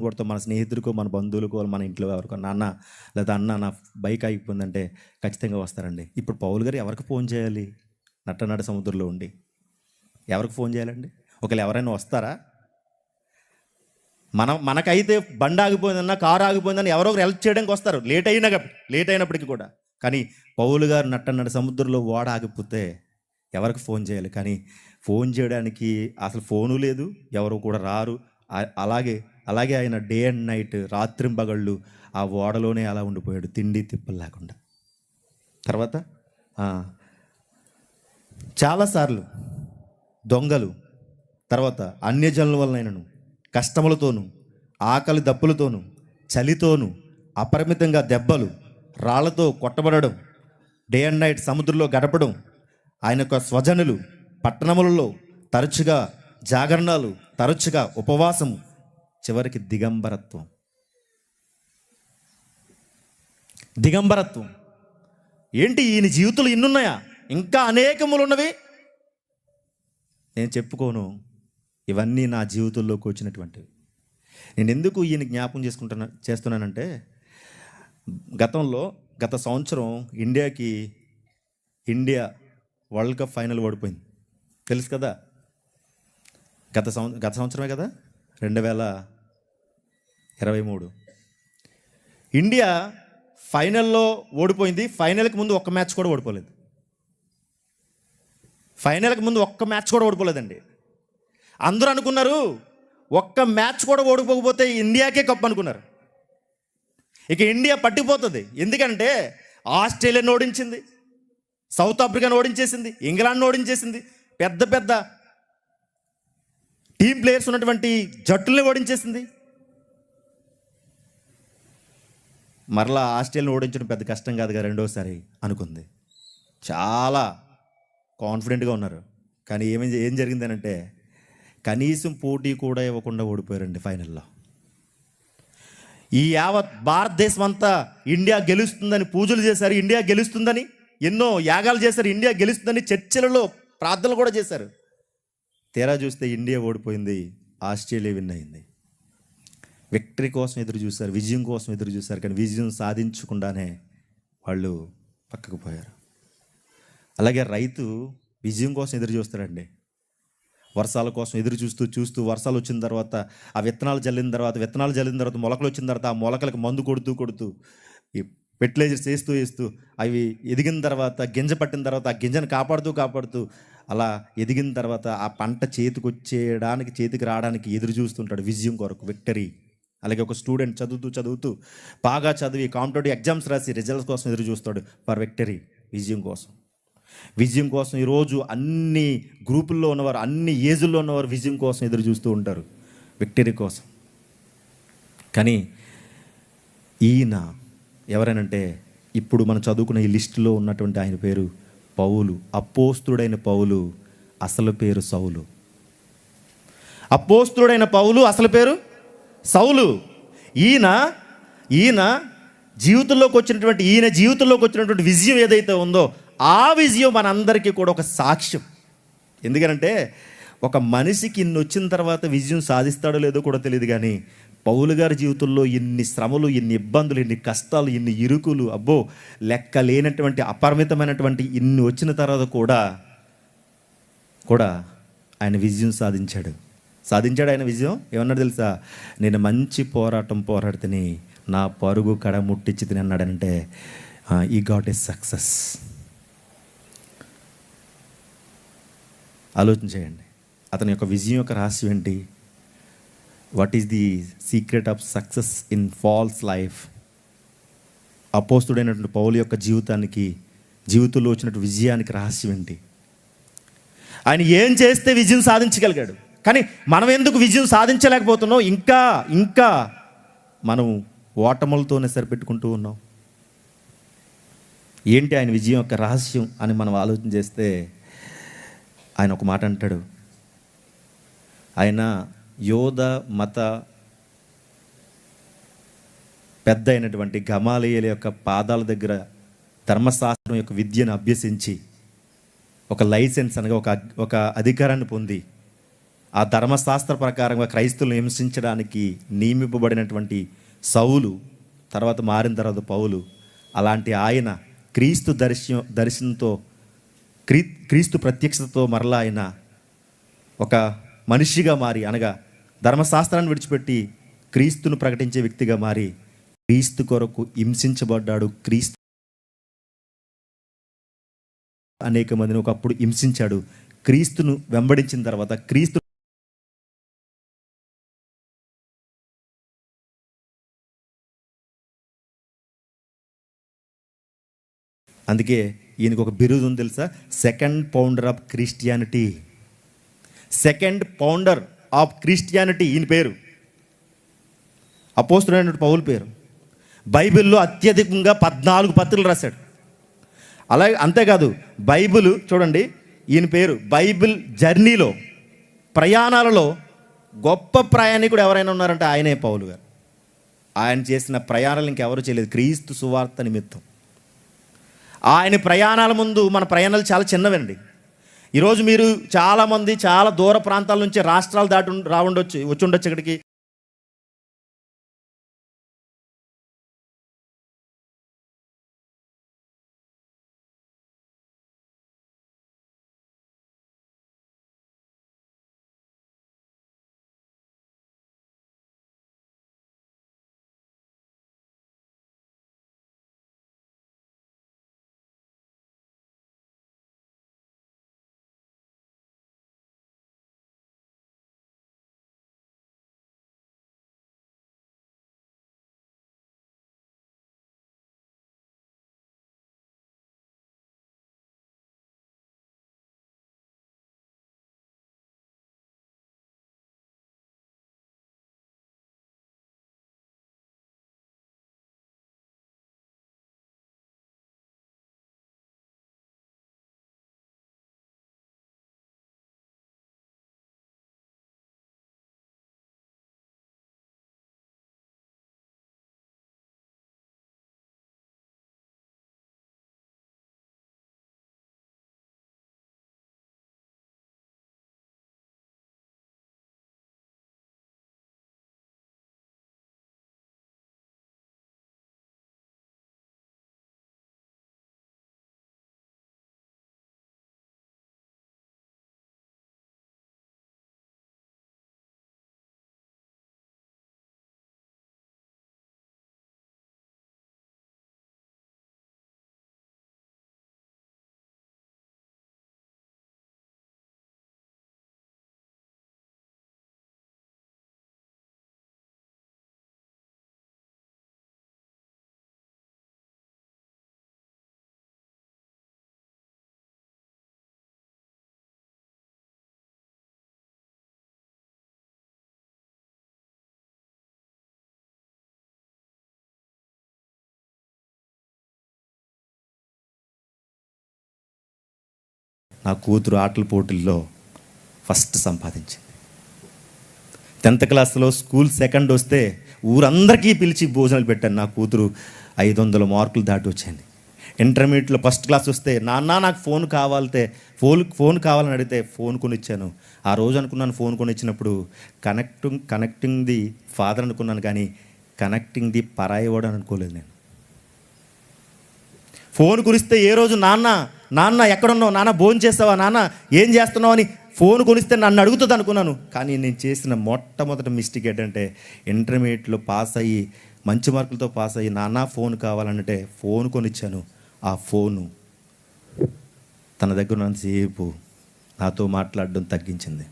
కొడతాం. మన స్నేహితుడికో, మన బంధువులకో, మన ఇంట్లో ఎవరికో నాన్న లేదా అన్న నా బైక్ ఆగిపోయిందంటే ఖచ్చితంగా వస్తారండి. ఇప్పుడు పౌలు గారు ఎవరికి ఫోన్ చేయాలి? నట్ట సముద్రంలో ఉండి ఎవరికి ఫోన్ చేయాలండి? ఒకవేళ ఎవరైనా వస్తారా? మనకైతే బండి ఆగిపోయిందన్నా, కారు ఆగిపోయిందని ఎవరో ఒకరు హెల్ప్ చేయడానికి వస్తారు, లేట్ అయినప్పటికీ కూడా. కానీ పౌలు గారు నట్ట సముద్రంలో ఓడ ఆగిపోతే ఎవరికి ఫోన్ చేయాలి? కానీ ఫోన్ చేయడానికి అసలు ఫోను లేదు, ఎవరు కూడా రారు. అలాగే అలాగే ఆయన డే అండ్ నైట్, రాత్రింబగళ్ళు ఆ ఓడలోనే అలా ఉండిపోయాడు, తిండి తిప్పలు లేకుండా. తర్వాత చాలాసార్లు దొంగలు, తర్వాత అన్యజనుల వలనైనను, కష్టములతోనూ, ఆకలి దప్పులతోనూ, చలితోనూ, అపరిమితంగా దెబ్బలు, రాళ్లతో కొట్టబడడం, డే అండ్ నైట్ సముద్రంలో గడపడం, ఆయన యొక్క స్వజనులు పట్టణములలో తరచుగా జాగరణాలు, తరచుగా ఉపవాసము, చివరికి దిగంబరత్వం. ఏంటి ఈయన జీవితంలో ఇన్నున్నాయా? ఇంకా అనేకములు ఉన్నవి, నేను చెప్పుకోను. ఇవన్నీ నా జీవితంలోకి వచ్చినటువంటివి. నేను ఎందుకు ఈయన జ్ఞాపకం చేస్తున్నానంటే, గత సంవత్సరం ఇండియా వరల్డ్ కప్ ఫైనల్ ఓడిపోయింది, తెలుసు కదా. గత సంవత్సరమే కదా, 2023 ఇండియా ఫైనల్లో ఓడిపోయింది. ఫైనల్కి ముందు ఒక్క మ్యాచ్ కూడా ఓడిపోలేదండి. అందరూ అనుకున్నారు ఒక్క మ్యాచ్ కూడా ఓడిపోకపోతే ఇండియాకే కప్ అనుకున్నారు. ఇక ఇండియా పట్టిపోతుంది. ఎందుకంటే ఆస్ట్రేలియాని ఓడించింది, సౌత్ ఆఫ్రికాను ఓడించేసింది, ఇంగ్లాండ్ని ఓడించేసింది, పెద్ద పెద్ద టీం ప్లేయర్స్ ఉన్నటువంటి జట్టుల్ని ఓడించేసింది. మరలా ఆస్ట్రేలియాని ఓడించడం పెద్ద కష్టం కాదుగా రెండోసారి అనుకుంది. చాలా కాన్ఫిడెంట్గా ఉన్నారు. కానీ ఏం జరిగిందనంటే, కనీసం పోటీ కూడా ఇవ్వకుండా ఓడిపోయారండి ఫైనల్లో. ఈ యావత్ భారతదేశం అంతా ఇండియా గెలుస్తుందని పూజలు చేశారు, ఇండియా గెలుస్తుందని ఎన్నో యాగాలు చేశారు, ఇండియా గెలుస్తుందని చర్చలలో ప్రార్థనలు కూడా చేశారు. తీరా చూస్తే ఇండియా ఓడిపోయింది, ఆస్ట్రేలియా విన్ అయింది. విక్టరీ కోసం ఎదురు చూశారు, విజయం కోసం ఎదురు చూశారు, కానీ విజయం సాధించకుండానే వాళ్ళు పక్కకు పోయారు. అలాగే రైతు విజయం కోసం ఎదురు చూస్తాడండి. వర్షాల కోసం ఎదురు చూస్తూ వర్షాలు వచ్చిన తర్వాత, ఆ విత్తనాలు జల్లిన తర్వాత మొలకలు వచ్చిన తర్వాత, ఆ మొలకలకు మందు కొడుతూ ఈ ఫెర్టిలైజర్స్ వేస్తూ అవి ఎదిగిన తర్వాత, గింజ పట్టిన తర్వాత, ఆ గింజను కాపాడుతూ అలా ఎదిగిన తర్వాత ఆ పంట చేతికి రావడానికి ఎదురు చూస్తుంటాడు విజయం కొరకు, విక్టరీ. అలాగే ఒక స్టూడెంట్ చదువుతూ బాగా చదివి కాంపిటేటివ్ ఎగ్జామ్స్ రాసి రిజల్ట్స్ కోసం ఎదురు చూస్తాడు ఫర్ విక్టరీ, విజయం కోసం. ఈరోజు అన్ని గ్రూపుల్లో ఉన్నవారు, అన్ని ఏజుల్లో ఉన్నవారు విజయం కోసం ఎదురు చూస్తూ ఉంటారు, విక్టరీ కోసం. కానీ ఈయన ఎవరైనంటే, ఇప్పుడు మనం చదువుకున్న ఈ లిస్టులో ఉన్నటువంటి ఆయన పేరు పౌలు. అపోస్తుడైన పౌలు, అసలు పేరు సౌలు. అపోస్తుడైన పౌలు, అసలు పేరు సౌలు. ఈయన జీవితంలోకి వచ్చినటువంటి విజయం ఏదైతే ఉందో, ఆ విజయం మనందరికీ కూడా ఒక సాక్ష్యం. ఎందుకంటే ఒక మనిషికి ఇన్ని వచ్చిన తర్వాత విజయం సాధిస్తాడో లేదో కూడా తెలియదు, కానీ పౌలు గారి జీవితంలో ఇన్ని శ్రమలు, ఇన్ని ఇబ్బందులు, ఇన్ని కష్టాలు, ఇన్ని ఇరుకులు, లెక్క లేనటువంటి అపరిమితమైనటువంటి ఇన్ని వచ్చిన తర్వాత కూడా ఆయన విజయం సాధించాడు. ఆయన విజయం ఏమన్నాడు తెలుసా? నేను మంచి పోరాటం పోరాడితేని నా పరుగు కడ ముట్టించి తిని అన్నాడంటే, ఈ గాట్ ఎ సక్సెస్. ఆలోచన చేయండి, అతని యొక్క విజయం యొక్క రహస్యం ఏంటి? What is the secret of success in Paul's life? అపోస్తుడైనటువంటి పౌలు యొక్క జీవితంలో వచ్చినటువంటి విజయానికి రహస్యం ఏంటి? ఆయన ఏం చేస్తే విజయం సాధించగలిగాడు? కానీ మనం ఎందుకు విజయం సాధించలేకపోతున్నాం? ఇంకా మనం ఓటములతోనే సరిపెట్టుకుంటూ ఉన్నాం. ఏంటి ఆయన విజయం యొక్క రహస్యం అని మనం ఆలోచన చేస్తే, ఆయన ఒక మాట అంటాడు. ఆయన యోధ మత పెద్ద అయినటువంటి గమాలియేలు యొక్క పాదాల దగ్గర ధర్మశాస్త్రం యొక్క విద్యను అభ్యసించి, ఒక లైసెన్స్ అనగా ఒక అధికారాన్ని పొంది, ఆ ధర్మశాస్త్ర ప్రకారంగా క్రైస్తవులను హింసించడానికి నియమింపబడినటువంటి సౌలు, తర్వాత మారిన తర్వాత పౌలు, అలాంటి ఆయన క్రీస్తు దర్శనంతో క్రీస్తు ప్రత్యక్షతతో మరలా ఆయన ఒక మనిషిగా మారి, అనగా ధర్మశాస్త్రాన్ని విడిచిపెట్టి క్రీస్తును ప్రకటించే వ్యక్తిగా మారి క్రీస్తు కొరకు హింసించబడ్డాడు. క్రీస్తు అనేక మందిని ఒకప్పుడు హింసించాడు. క్రీస్తును వెంబడించిన తర్వాత క్రీస్తు అందుకే ఈయనకు ఒక బిరుదు ఉంది తెలుసా, second founder of Christianity. Second founder of Christianity ఈయన పేరు. అపోస్తులైన పౌలు పేరు. బైబిల్లో అత్యధికంగా 14 పత్రికలు రాశాడు. అలాగే అంతేకాదు, బైబిల్ చూడండి, ఈయన పేరు బైబిల్ జర్నీలో, ప్రయాణాలలో గొప్ప ప్రయాణికుడు ఎవరైనా ఉన్నారంటే ఆయనే, పౌలు గారు. ఆయన చేసిన ప్రయాణాలు ఇంకెవరు చేయలేదు క్రీస్తు సువార్త నిమిత్తం. ఆయన ప్రయాణాల ముందు మన ప్రయాణాలు చాలా చిన్నవండి. ఈరోజు మీరు చాలామంది చాలా దూర ప్రాంతాల నుంచి, రాష్ట్రాలు దాటి వచ్చి ఉండొచ్చు ఇక్కడికి. నా కూతురు ఆటల పోటీల్లో ఫస్ట్ సంపాదించింది. 10th క్లాస్లో స్కూల్ సెకండ్ వస్తే ఊరందరికీ పిలిచి భోజనాలు పెట్టాను. నా కూతురు 500 మార్కులు దాటి వచ్చింది. ఇంటర్మీడియట్లో ఫస్ట్ క్లాస్ వస్తే, నాన్న నాకు ఫోన్ కావాలని అడిగితే ఫోన్ కొనిచ్చాను. ఆ రోజు అనుకున్నాను, ఫోన్ కొనిచ్చినప్పుడు కనెక్టింగ్ ది ఫాదర్ అనుకున్నాను, కానీ కనెక్టింగ్ ది పరాయివాడు అని అనుకోలేదు నేను. ఫోన్ కొనిస్తే ఏ రోజు నాన్న ఎక్కడున్నావు, నాన్న భోజనం చేస్తావా, నాన్న ఏం చేస్తున్నావు అని ఫోన్ కొనిస్తే నన్ను అడుగుతుంది అనుకున్నాను. కానీ నేను చేసిన మొట్టమొదటి మిస్టేక్ ఏంటంటే, ఇంటర్మీడియట్లో పాస్ అయ్యి మంచి మార్కులతో పాస్ అయ్యి నాన్న ఫోన్ కావాలంటే ఫోన్ కొనిచ్చాను. ఆ ఫోను తన దగ్గర ఉన్నంతసేపు నాతో మాట్లాడడం తగ్గించింది.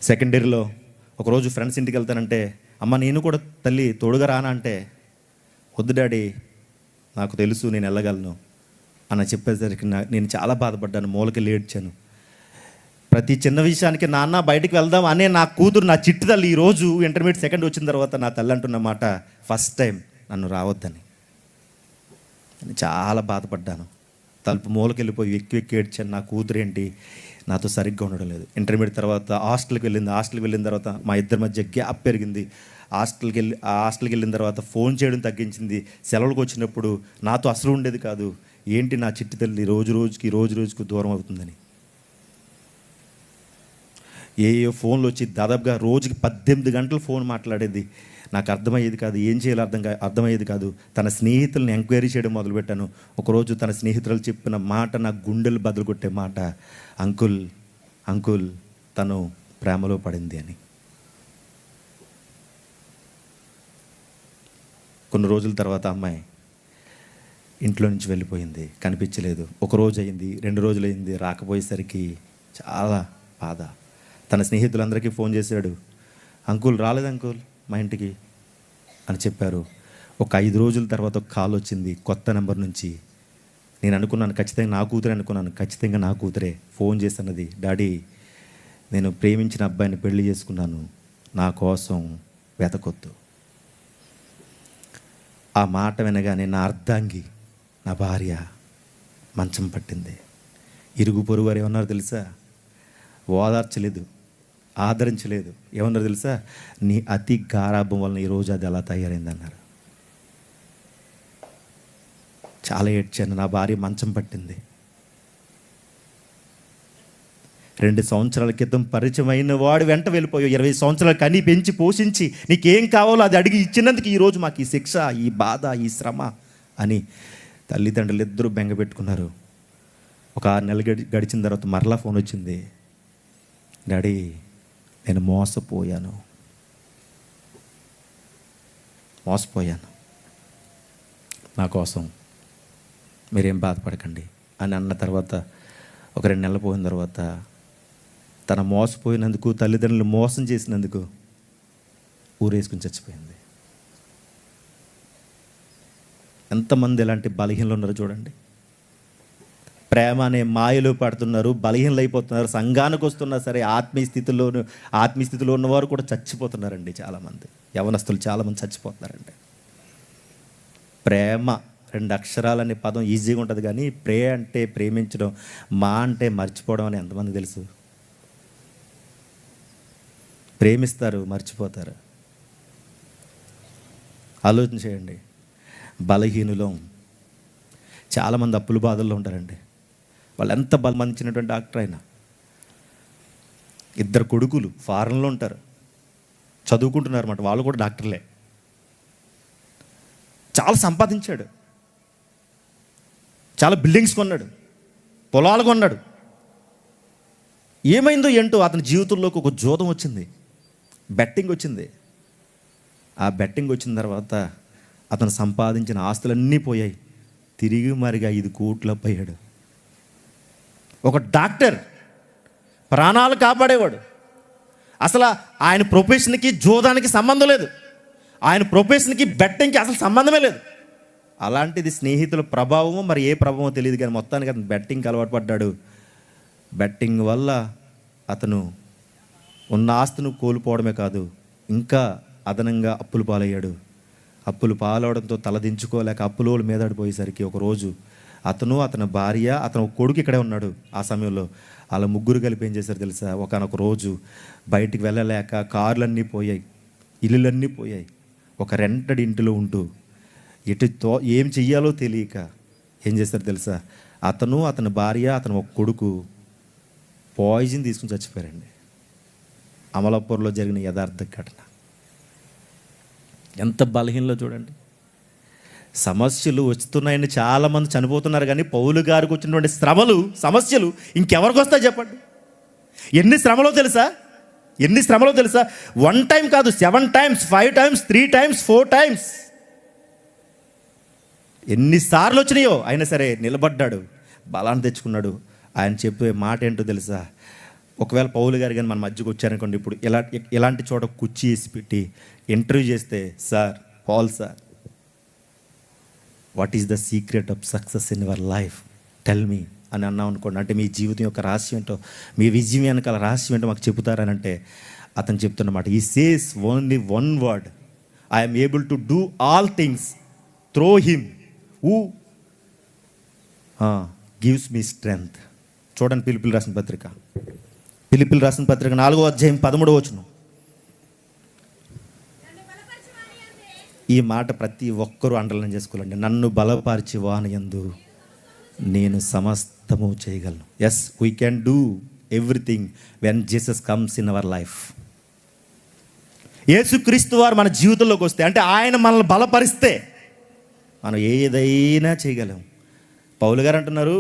సెకండ్ ఇయర్లో ఒకరోజు ఫ్రెండ్స్ ఇంటికి వెళ్తానంటే, అమ్మ నేను కూడా తల్లి తోడుగా రానా అంటే, వద్దు డాడీ నాకు తెలుసు నేను వెళ్ళగలను అని చెప్పేసరికి నేను చాలా బాధపడ్డాను, మూలకి ఏడ్చాను. ప్రతి చిన్న విషయానికి నాన్న బయటికి వెళ్దాం అనే నా కూతురు, నా చిట్టి తల్లి, ఈరోజు ఇంటర్మీడియట్ సెకండ్ వచ్చిన తర్వాత నా తల్లి అంటున్న మాట, ఫస్ట్ టైం నన్ను రావద్దని. నేను చాలా బాధపడ్డాను. తలుపు మూలకి వెళ్ళిపోయి వెక్కి ఏడ్చాను. నా కూతురు ఏంటి నాతో సరిగ్గా ఉండడం లేదు. ఇంటర్మీడియట్ తర్వాత హాస్టల్కి వెళ్ళిన తర్వాత మా ఇద్దరి మధ్య గ్యాప్ పెరిగింది. హాస్టల్కి వెళ్ళిన తర్వాత ఫోన్ చేయడం తగ్గించింది. సెలవులకు వచ్చినప్పుడు నాతో అసలు ఉండేది కాదు. ఏంటి నా చిట్టి తల్లి రోజు రోజుకి దూరం అవుతుందని. ఫోన్లు వచ్చి దాదాపుగా రోజుకి 18 గంటలు ఫోన్ మాట్లాడేది. నాకు అర్థమయ్యేది కాదు, ఏం చేయాలో అర్థమయ్యేది కాదు. తన స్నేహితులను ఎంక్వైరీ చేయడం మొదలుపెట్టాను. ఒకరోజు తన స్నేహితులు చెప్పిన మాట నా గుండెలు బదులు కొట్టే మాట, అంకుల్ అంకుల్ తను ప్రేమలో పడింది అని. కొన్ని రోజుల తర్వాత అమ్మాయి ఇంట్లో నుంచి వెళ్ళిపోయింది, కనిపించలేదు. ఒక రోజు అయింది, 2 రోజులు అయింది, రాకపోయేసరికి చాలా బాధ. తన స్నేహితులందరికీ ఫోన్ చేశాడు, అంకుల్ రాలేదు అంకుల్ మా ఇంటికి అని చెప్పారు. ఒక 5 రోజుల తర్వాత ఒక కాల్ వచ్చింది కొత్త నెంబర్ నుంచి. నేను అనుకున్నాను ఖచ్చితంగా నా కూతురే అనుకున్నాను. ఖచ్చితంగా నా కూతురే ఫోన్ చేస్తున్నది. డాడీ, నేను ప్రేమించిన అబ్బాయిని పెళ్లి చేసుకున్నాను, నా కోసం వెతకొద్దు. ఆ మాట వినగానే నా అర్ధాంగి, నా భార్య మంచం పట్టింది. ఇరుగు పొరుగు వారు ఏమన్నారు తెలుసా? ఓదార్చలేదు, ఆదరించలేదు. ఏమన్నారు తెలుసా? నీ అతి గారాభం వలన ఈరోజు అది అలా తయారైందన్నారు. చాలా ఏడ్చాను. నా భార్య మంచం పట్టింది. 2 సంవత్సరాల క్రితం పరిచయమైన వాడు వెంట వెళ్ళిపోయావు. 20 సంవత్సరాలు కని పెంచి పోషించి నీకేం కావాలో అది అడిగి ఇచ్చినందుకు ఈరోజు మాకు ఈ శిక్ష, ఈ బాధ, ఈ శ్రమ అని తల్లిదండ్రులు ఇద్దరూ బెంగ పెట్టుకున్నారు. ఒక 6 నెలలు గడిచిన తర్వాత మరలా ఫోన్ వచ్చింది. డాడీ, నేను మోసపోయాను నా కోసం మీరేం బాధపడకండి అని అన్న తర్వాత ఒక 2 నెలలు పోయిన తర్వాత తన మోసపోయినందుకు, తల్లిదండ్రులు మోసం చేసినందుకు ఊరేసుకుని చచ్చిపోయింది. ఎంతమంది ఇలాంటి బలహీనలు ఉన్నారో చూడండి. ప్రేమ అనే మాయలో పడుతున్నారు, బలహీనలు అయిపోతున్నారు. సంఘానికి వస్తున్నా సరే ఆత్మీయ స్థితిలో ఉన్నవారు కూడా చచ్చిపోతున్నారండి. చాలామంది యవనస్తులు చాలామంది చచ్చిపోతున్నారండి. ప్రేమ 2 అక్షరాలనే పదం ఈజీగా ఉంటుంది, కానీ అంటే ప్రేమించడం, మా అంటే మర్చిపోవడం అని ఎంతమంది తెలుసు? ప్రేమిస్తారు, మర్చిపోతారు. ఆలోచన చేయండి. బలహీనులో చాలామంది అప్పుల బాధల్లో ఉంటారండి. వాళ్ళు ఎంత బలమందించినటువంటి డాక్టర్ అయినా. 2 కొడుకులు ఫారెన్లో ఉంటారు, చదువుకుంటున్నారు అన్నమాట. వాళ్ళు కూడా డాక్టర్లే. చాలా సంపాదించాడు, చాలా బిల్డింగ్స్ కొన్నాడు, పొలాలు కొన్నాడు. ఏమైందో ఏంటో అతని జీవితంలోకి ఒక జోదం వచ్చింది, బెట్టింగ్ వచ్చింది. ఆ బెట్టింగ్ వచ్చిన తర్వాత అతను సంపాదించిన ఆస్తులన్నీ పోయాయి. తిరిగి మరిగా 5 కోట్లు అయ్యాడు. ఒక డాక్టర్, ప్రాణాలు కాపాడేవాడు. అసలు ఆయన ప్రొఫెషన్కి జోదానికి సంబంధం లేదు, ఆయన ప్రొఫెషన్కి బెట్టింగ్కి అసలు సంబంధమే లేదు. అలాంటిది స్నేహితుల ప్రభావమో మరి ఏ ప్రభావమో తెలియదు, కానీ మొత్తానికి అతను బెట్టింగ్కి అలవాటు పడ్డాడు. బెట్టింగ్ వల్ల అతను ఉన్న ఆస్తును కోల్పోవడమే కాదు, ఇంకా అదనంగా అప్పులు పాలయ్యాడు. అప్పులు పాలవడంతో తలదించుకోలేక అప్పులోలు మీదడిపోయేసరికి ఒకరోజు అతను, అతని భార్య, అతను కొడుకు ఇక్కడే ఉన్నాడు. ఆ సమయంలో అలా ముగ్గురు కలిపి ఏం చేశారు తెలుసా? ఒకనొక రోజు బయటికి వెళ్ళలేక కార్లన్నీ పోయాయి, ఇల్లులన్నీ పోయాయి. ఒక రెంటెడ్ ఇంటిలో ఉంటూ ఏం చెయ్యాలో తెలియక ఏం చేశారు తెలుసా? అతను, అతని భార్య, అతను ఒక కొడుకు పాయిజన్ తీసుకుని చచ్చిపోయారండి. అమలాపూర్లో జరిగిన యథార్థ ఘటన. ఎంత బలహీనలో చూడండి. సమస్యలు వస్తున్నాయని చాలామంది చనిపోతున్నారు, కానీ పౌలు గారికి వచ్చినటువంటి సమస్యలు ఇంకెవరికి వస్తాయి చెప్పండి? ఎన్ని శ్రమలో తెలుసా? 1 టైం కాదు, 7 టైమ్స్, 5 టైమ్స్, 3 టైమ్స్, 4 టైమ్స్. ఎన్నిసార్లు వచ్చినాయో అయినా సరే నిలబడ్డాడు, బలాన్ని తెచ్చుకున్నాడు. ఆయన చెప్పే మాట ఏంటో తెలుసా? ఒకవేళ పౌలు గారు కానీ మన మధ్యకు వచ్చారనుకోండి, ఇప్పుడు ఇలాంటి చోట కుర్చీ వేసి పెట్టి ఇంటర్వ్యూ చేస్తే, sir, Paul sir, what is the secret of success in your life, tell me అని అన్నాం అనుకోండి. అంటే మీ జీవితం యొక్క రహస్యం ఏంటో, మీ విజయం వెనకాల రహస్యం ఏంటో మాకు చెబుతారని అంటే అతను చెప్తున్నమాట, ఈ says only 1 word, I'm able to do all things through him who gives me strength. చూడండి, పిలుపులు రాసిన పత్రిక 4వ అధ్యాయం 13వ వచనం. ఈ మాట ప్రతి ఒక్కరూ అండర్లైన్ చేసుకోవాలండి. నన్ను బలపరిచి వాని యందు నేను సమస్తము చేయగలను. Yes, we can do everything when Jesus comes in our life. యేసుక్రీస్తు వారు మన జీవితంలోకి వస్తే, అంటే ఆయన మనల్ని బలపరిస్తే మనం ఏదైనా చేయగలం. పౌలు గారు అంటున్నారు,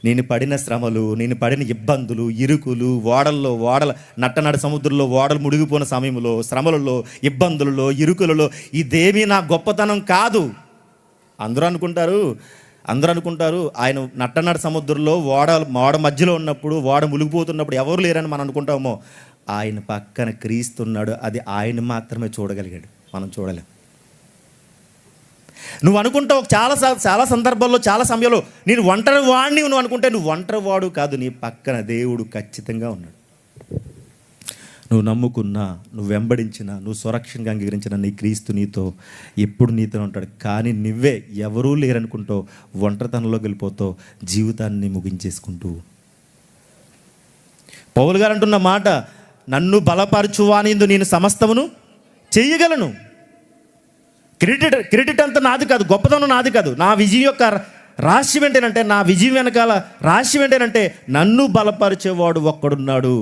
నేను పడిన శ్రమలు, నేను పడిన ఇబ్బందులు, ఇరుకులు, ఓడల నట్టనడ సముద్రంలో ఓడలు మునిగిపోయిన సమయంలో, శ్రమలలో, ఇబ్బందులలో, ఇరుకులలో, ఇదేమీ నా గొప్పతనం కాదు. అందరూ అనుకుంటారు ఆయన నట్టనడ సముద్రంలో ఓడ మధ్యలో ఉన్నప్పుడు, ఓడ మునిగిపోతున్నప్పుడు ఎవరు లేరని మనం అనుకుంటామో, ఆయన పక్కన క్రీస్తున్నాడు. అది ఆయన మాత్రమే చూడగలిగాడు, మనం చూడలేం. నువ్వు అనుకుంటావు చాలా సందర్భాల్లో, చాలా సమయంలో నేను ఒంటరి వాడిని నువ్వు అనుకుంటే, నువ్వు ఒంటరి వాడు కాదు, నీ పక్కన దేవుడు ఖచ్చితంగా ఉన్నాడు. నువ్వు నమ్ముకున్నా, నువ్వు వెంబడించినా, నువ్వు సురక్షణగా అంగీకరించిన నీ క్రీస్తు నీతో ఎప్పుడు నీతో ఉంటాడు. కానీ నువ్వే ఎవరూ లేరనుకుంటావు, ఒంటరితనంలోకి వెళ్ళిపోతావు, జీవితాన్ని ముగించేసుకుంటూ. పౌలు గారు అంటున్న మాట, నన్ను బలపరచువానిందు నేను సమస్తమును చెయ్యగలను. క్రెడిట్ అంతా నాది కాదు, గొప్పతనం నాది కాదు. నా విజయం యొక్క రహస్యం ఏంటంటే, నా విజయం వెనకాల రహస్యం ఏంటంటే, నన్ను బలపరిచేవాడు ఒక్కడున్నాడు.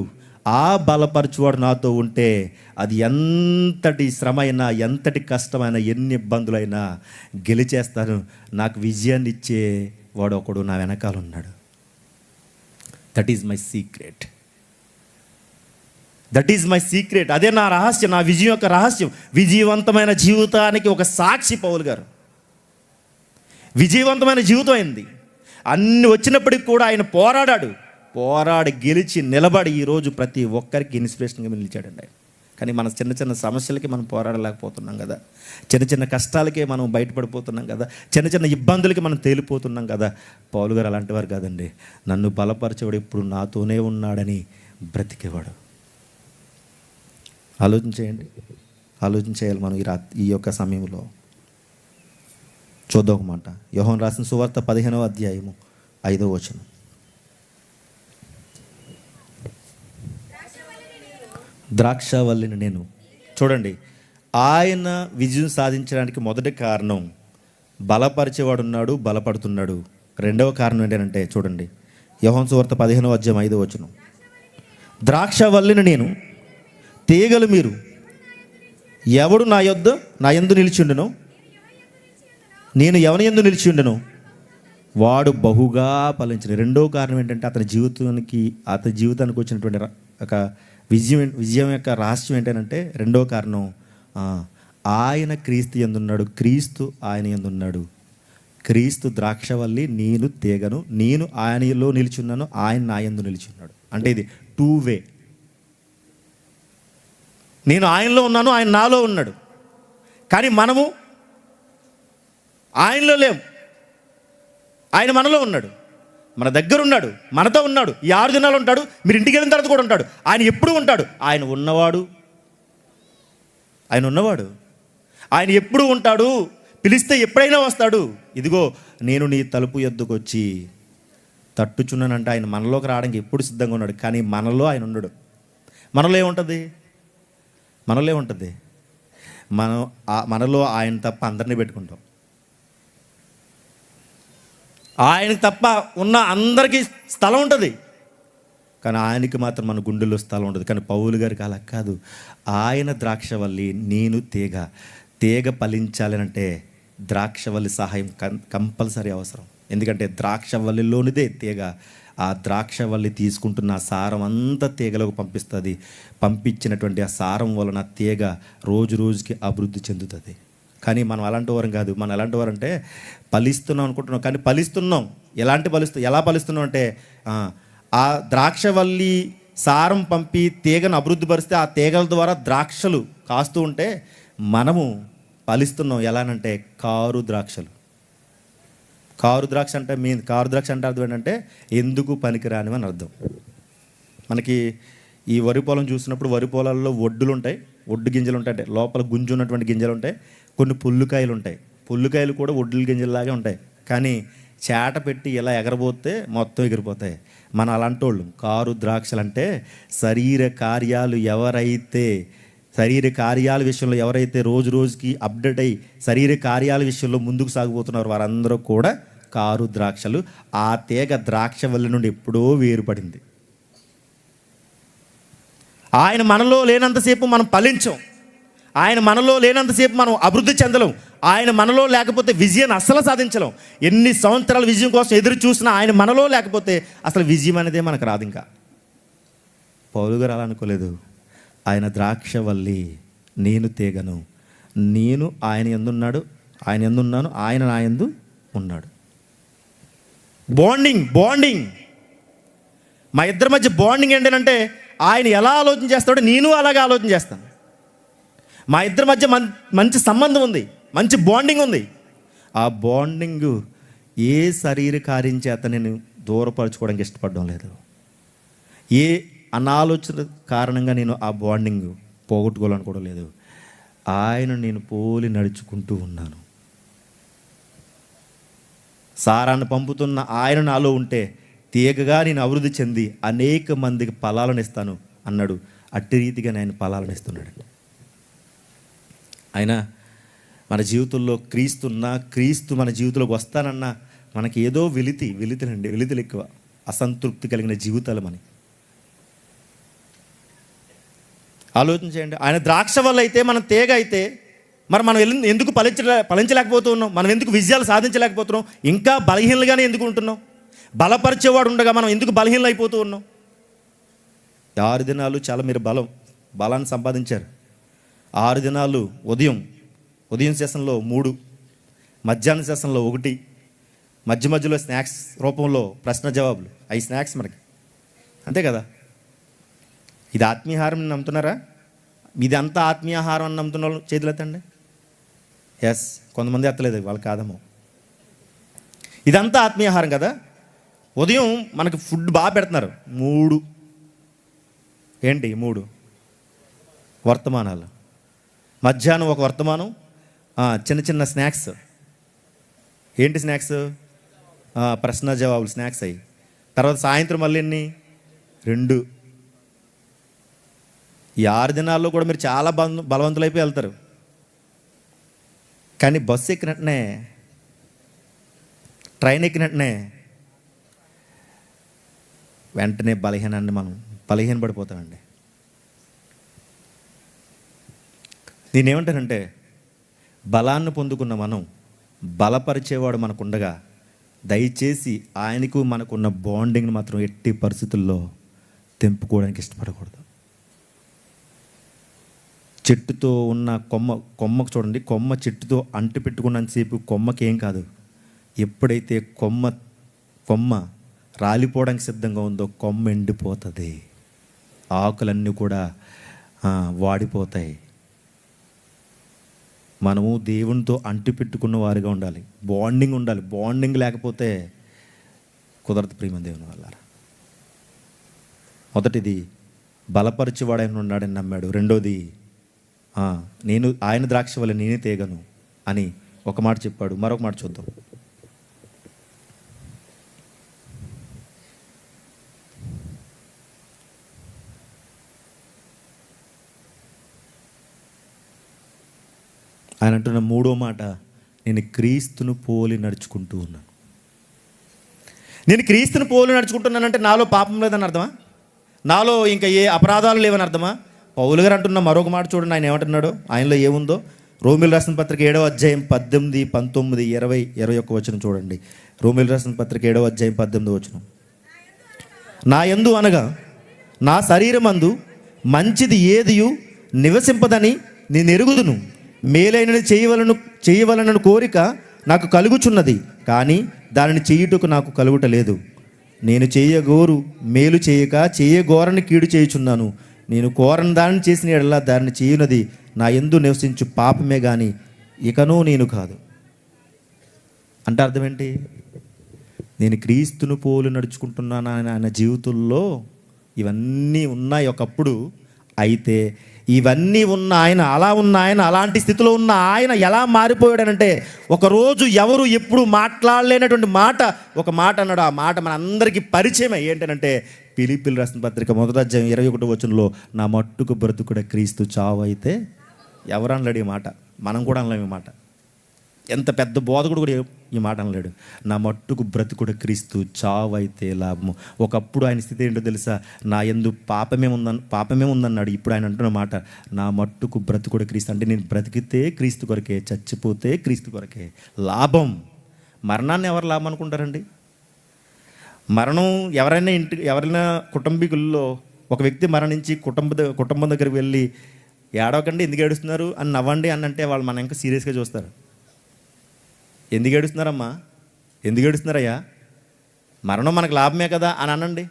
ఆ బలపరచువాడు నాతో ఉంటే అది ఎంతటి శ్రమ అయినా, ఎంతటి కష్టమైనా, ఎన్ని ఇబ్బందులైనా గెలిచేస్తాను. నాకు విజయాన్ని ఇచ్చే వాడు ఒకడు నా వెనకాల ఉన్నాడు. That is my secret. అదే నా రహస్యం, నా విజయం యొక్క రహస్యం. విజయవంతమైన జీవితానికి ఒక సాక్షి పౌలు గారు. విజయవంతమైన జీవితం అయింది. అన్ని వచ్చినప్పటికి కూడా ఆయన పోరాడి గెలిచి నిలబడి ఈరోజు ప్రతి ఒక్కరికి ఇన్స్పిరేషన్గా నిలిచాడండి ఆయన. కానీ మన చిన్న చిన్న సమస్యలకి మనం పోరాడలేకపోతున్నాం కదా, చిన్న కష్టాలకే మనం బయటపడిపోతున్నాం కదా, చిన్న ఇబ్బందులకి మనం తేలిపోతున్నాం కదా. పౌలు గారు అలాంటి వారు కాదండి. నన్ను బలపరిచేవాడు ఇప్పుడు నాతోనే ఉన్నాడని బ్రతికేవాడు. ఆలోచన చేయాలి మనం ఈ యొక్క సమయంలో. చూద్దాం ఒక మాట. యోహాను రాసిన సువార్త 15వ అధ్యాయము 5వ వచనం. ద్రాక్షవల్లిని నేను. చూడండి, ఆయన విజయం సాధించడానికి మొదటి కారణం బలపరిచేవాడు ఉన్నాడు, బలపడుతున్నాడు. రెండవ కారణం ఏంటంటే, చూడండి, యోహాను సువార్త 15వ అధ్యాయం 5వ వచనం. ద్రాక్షవల్లిని నేను, తీగలు మీరు. ఎవడు నా యందు నిలిచి ఉండెనో, నేను ఎవని యందు నిలిచి ఉండెనో వాడు బహుగా ఫలించిన. రెండో కారణం ఏంటంటే, అతని జీవితానికి వచ్చినటువంటి ఒక విజయం యొక్క రహస్యం ఏంటంటే, రెండో కారణం, ఆయన క్రీస్తు యందున్నాడు, క్రీస్తు ఆయన యందున్నాడు. క్రీస్తు ద్రాక్షవల్లి, నేను తీగను. నేను ఆయనలో నిలిచున్నాను, ఆయన నా యందు నిలిచున్నాడు. అంటే ఇది 2 వే. నేను ఆయనలో ఉన్నాను, ఆయన నాలో ఉన్నాడు. కానీ మనము ఆయనలో లేము, ఆయన మనలో ఉన్నాడు, మన దగ్గర ఉన్నాడు, మనతో ఉన్నాడు. ఈ 6 దినాలు ఉంటాడు, మీరు ఇంటికి వెళ్ళిన తర్వాత కూడా ఉంటాడు. ఆయన ఎప్పుడు ఉంటాడు, ఆయన ఉన్నవాడు. ఆయన ఎప్పుడు ఉంటాడు, పిలిస్తే ఎప్పుడైనా వస్తాడు. ఇదిగో నేను నీ తలుపు యొద్దకు వచ్చి తట్టుచున్నానంటే ఆయన మనలోకి రావడానికి ఎప్పుడు సిద్ధంగా ఉన్నాడు. కానీ మనలో ఆయన ఉండడు. మనలో ఏముంటుంది, మనలో ఆయన తప్ప అందరినీ పెట్టుకుంటాం. ఆయనకు తప్ప ఉన్న అందరికీ స్థలం ఉంటుంది, కానీ ఆయనకి మాత్రం మన గుండెల్లో స్థలం ఉంటుంది. కానీ పౌలు గారికి అలా కాదు. ఆయన ద్రాక్షవల్లి, నేను తీగ ఫలించాలంటే ద్రాక్షవల్లి సహాయం కంపల్సరీ అవసరం. ఎందుకంటే ద్రాక్షవల్లిలోనిదే తీగ. ఆ ద్రాక్షవల్లి తీసుకుంటున్న ఆ సారం అంతా తీగలోకి పంపిస్తుంది. పంపించినటువంటి ఆ సారం వలన తీగ రోజుకి అభివృద్ధి చెందుతుంది. కానీ మనం అలాంటి వారం కాదు. మనం ఎలాంటి వారు అంటే, ఫలిస్తున్నాం అనుకుంటున్నాం, కానీ ఎలా ఫలిస్తున్నాం అంటే, ఆ ద్రాక్షవల్లి సారం పంపి తీగను అభివృద్ధి పరిస్తే ఆ తీగల ద్వారా ద్రాక్షలు కాస్తూ ఉంటే మనము ఫలిస్తున్నాం. ఎలానంటే కారు ద్రాక్ష అంటే అర్థం ఏంటంటే ఎందుకు పనికిరాని అని అర్థం. మనకి ఈ వరి పొలం చూసినప్పుడు వరి పొలాల్లో ఒడ్డు గింజలు ఉంటాయి, అంటే లోపల గుంజు ఉన్నటువంటి గింజలు ఉంటాయి. కొన్ని పుల్లుకాయలు ఉంటాయి. పుల్లుకాయలు కూడా ఒడ్డు గింజల్లాగే ఉంటాయి. కానీ చేట పెట్టి ఇలా ఎగరబోతే మొత్తం ఎగిరిపోతాయి. మన అలాంటి వాళ్ళు కారు ద్రాక్షలు అంటే శరీర కార్యాల విషయంలో ఎవరైతే రోజుకి అప్డేట్ అయ్యి శరీర కార్యాల విషయంలో ముందుకు సాగిపోతున్నారు వారందరూ కూడా కారు ద్రాక్షలు. ఆ తీగ ద్రాక్షవల్లి నుండి ఎప్పుడో వేరుపడింది. ఆయన మనలో లేనంతసేపు మనం ఫలించం. ఆయన మనలో లేనంతసేపు మనం అభివృద్ధి చెందలేం. ఆయన మనలో లేకపోతే విజయాన్ని అస్సలు సాధించలేం. ఎన్ని సంవత్సరాల విజయం కోసం ఎదురు చూసినా ఆయన మనలో లేకపోతే అసలు విజయం అనేదే మనకు రాదు. ఇంకా పౌలు గారు అలా అనుకోలేదు. ఆయన ద్రాక్షవల్లి, నేను తీగను, నేను ఆయన యందున్నాడు, ఆయన యందున్నాను, ఆయన నా యందు ఉన్నాడు. బాండింగ్ మా ఇద్దరి మధ్య బాండింగ్ ఏంటంటే ఆయన ఎలా ఆలోచన చేస్తాడో నేను అలాగే ఆలోచన చేస్తాను. మా ఇద్దరి మధ్య మంచి సంబంధం ఉంది, మంచి బాండింగ్ ఉంది. ఆ బాండింగ్ ఏ శరీర కార్యం చేత నేను దూరపరచుకోవడానికి ఇష్టపడడం లేదు. ఏ అనాలోచన కారణంగా నేను ఆ బాండింగ్ పోగొట్టుకోవాలనుకోవడం లేదు. ఆయన నేను పోలి నడుచుకుంటూ ఉన్నాను. సారాన్ని పంపుతున్న ఆయన నాలో ఉంటే తీగగా నేను అభివృద్ధి చెంది అనేక మందికి ఫలాలను ఇస్తాను అన్నాడు. అట్టి రీతిగా నేను ఫలాలను ఇస్తున్నాడు. ఆయన మన జీవితంలో క్రీస్తు మన జీవితంలోకి వస్తానన్నా మనకి ఏదో వెలితులు ఎక్కువ, అసంతృప్తి కలిగిన జీవితాలు మనకి. ఆలోచన చేయండి. ఆయన ద్రాక్ష వల్ల అయితే, మనం తీగ అయితే, మరి మనం ఎందుకు ఫలించలేకపోతూ ఉన్నాం? మనం ఎందుకు విజయాలు సాధించలేకపోతున్నాం? ఇంకా బలహీనలుగానే ఎందుకు ఉంటున్నాం? బలపరిచేవాడు ఉండగా మనం ఎందుకు బలహీనలు అయిపోతూ ఉన్నాం? 6 దినాలు చాలా మీరు బలాన్ని సంపాదించారు. 6 దినాలు ఉదయం సెషన్లో 3, మధ్యాహ్నం సెషన్లో 1, మధ్యలో స్నాక్స్ రూపంలో ప్రశ్న జవాబులు, 5 స్నాక్స్ మనకి, అంతే కదా? ఇది ఆత్మీయాహారం నమ్ముతున్నారా? ఇది అంతా ఆత్మీయాహారం అని నమ్ముతున్న వాళ్ళు చేతులు ఎత్తండి. ఎస్, కొంతమంది ఎత్తలేదు, వాళ్ళు కాదమ్మో. ఇదంతా ఆత్మీయాహారం కదా. ఉదయం మనకు ఫుడ్ బాగా పెడుతున్నారు. 3 వర్తమానాలు, మధ్యాహ్నం ఒక వర్తమానం, చిన్న స్నాక్స్. ఏంటి స్నాక్స్? ప్రశ్న జవాబులు స్నాక్స్ అయ్యి. తర్వాత సాయంత్రం మళ్ళీ 2. ఈ 6 దినాల్లో కూడా మీరు చాలా బలవంతులైపోయి వెళ్తారు. కానీ బస్సు ఎక్కినట్టునే, ట్రైన్ ఎక్కినట్టునే వెంటనే బలహీన పడిపోతామండి. నేనేమంటానంటే, బలాన్ని పొందుకున్న మనం, బలపరిచేవాడు మనకుండగా దయచేసి ఆయనకు మనకున్న బాండింగ్ని మాత్రం ఎట్టి పరిస్థితుల్లో తెంపుకోవడానికి ఇష్టపడకూడదు. చెట్టుతో ఉన్న కొమ్మకు చూడండి, కొమ్మ చెట్టుతో అంటు పెట్టుకున్నంతసేపు కొమ్మకి ఏం కాదు. ఎప్పుడైతే కొమ్మ రాలిపోవడానికి సిద్ధంగా ఉందో కొమ్మ ఎండిపోతుంది, ఆకులన్నీ కూడా వాడిపోతాయి. మనము దేవునితో అంటు పెట్టుకున్న వారిగా ఉండాలి, బాండింగ్ ఉండాలి. బాండింగ్ లేకపోతే కుదరదు ప్రియమైన దేవుని వల్ల. మొదటిది బలపరిచేవాడైన ఉన్నాడని నమ్మాడు. రెండోది నేను ఆయన ద్రాక్ష వల్ల నేనే తీగను అని ఒక మాట చెప్పాడు. మరొక మాట చూద్దాం. ఆయన అంటున్న 3వ మాట, నేను క్రీస్తును పోలి నడుచుకుంటూ ఉన్నాను. నేను క్రీస్తును పోలి నడుచుకుంటున్నానంటే నాలో పాపం లేదని అర్థమా? నాలో ఇంకా ఏ అపరాధాలు లేవని అర్థమా? పౌలు గారు అంటున్న మరొక మాట చూడండి. ఆయన ఏమంటున్నాడో, ఆయనలో ఏముందో. రోమిలు రాసిన పత్రిక 7వ అధ్యాయం 18, 19, 20, 21 వచనం చూడండి. రోమిలు రాసిన పత్రిక 7వ అధ్యాయం 18 వచనం. నా యందు అనగా నా శరీరమందు మంచిది ఏదియు నివసింపదని నేను ఎరుగుదును. మేలైనది చేయవలనను కోరిక నాకు కలుగుచున్నది, కానీ దానిని చేయుటకు నాకు కలుగుటలేదు. నేను చేయగోరు మేలు చేయక చేయగోరని కీడు చేయుచున్నాను. నేను కోరని దానిని చేసిన యెడల దాన్ని చేయునది నా యందు నివసించు పాపమే కానీ ఇకనూ నేను కాదు. అంటే అర్థం ఏంటి? నేను క్రీస్తును పోలి నడుచుకుంటున్నాను ఆయన జీవితంలో. ఇవన్నీ ఉన్నాయి ఒకప్పుడు. అయితే ఇవన్నీ ఉన్న ఆయన, అలాంటి స్థితిలో ఉన్న ఆయన ఎలా మారిపోయాడనంటే, ఒకరోజు ఎవరు ఎప్పుడు మాట్లాడలేనటువంటి ఒక మాట అన్నాడు. ఆ మాట మన అందరికీ పరిచయమే. ఏంటంటే, ఫిలిప్పీలు రాసిన పత్రిక 1వ అధ్యాయం 21వ వచనంలో, నా మట్టుకు బ్రతుకుడ క్రీస్తు, చావు అయితే. ఎవరు అనలేడు ఈ మాట, మనం కూడా అనలేము ఈ మాట. ఎంత పెద్ద బోధకుడు కూడా ఈ మాట అనలేడు. నా మట్టుకు బ్రతుకుడు క్రీస్తు, చావు అయితే లాభము. ఒకప్పుడు ఆయన స్థితి ఏంటో తెలుసా? నా యందు పాపమే ఉందన్నాడు. ఇప్పుడు ఆయన అంటున్న మాట, నా మట్టుకు బ్రతుకుడు క్రీస్తు. అంటే నేను బ్రతికితే క్రీస్తు కొరకే, చచ్చిపోతే క్రీస్తు కొరకే. లాభం. మరణాన్ని ఎవరు లాభం అనుకుంటారండి? మరణం ఎవరైనా కుటుంబీకుల్లో ఒక వ్యక్తి మరణించి కుటుంబం దగ్గరికి వెళ్ళి ఏడవకండి, ఎందుకు ఏడుస్తున్నారు అని నవ్వండి అని అంటే వాళ్ళు మనం ఇంకా సీరియస్గా చూస్తారు. ఎందుకు ఏడుస్తున్నారమ్మా, ఎందుకు ఏడుస్తున్నారయ్యా, మరణం మనకు లాభమే కదా అని అనండి.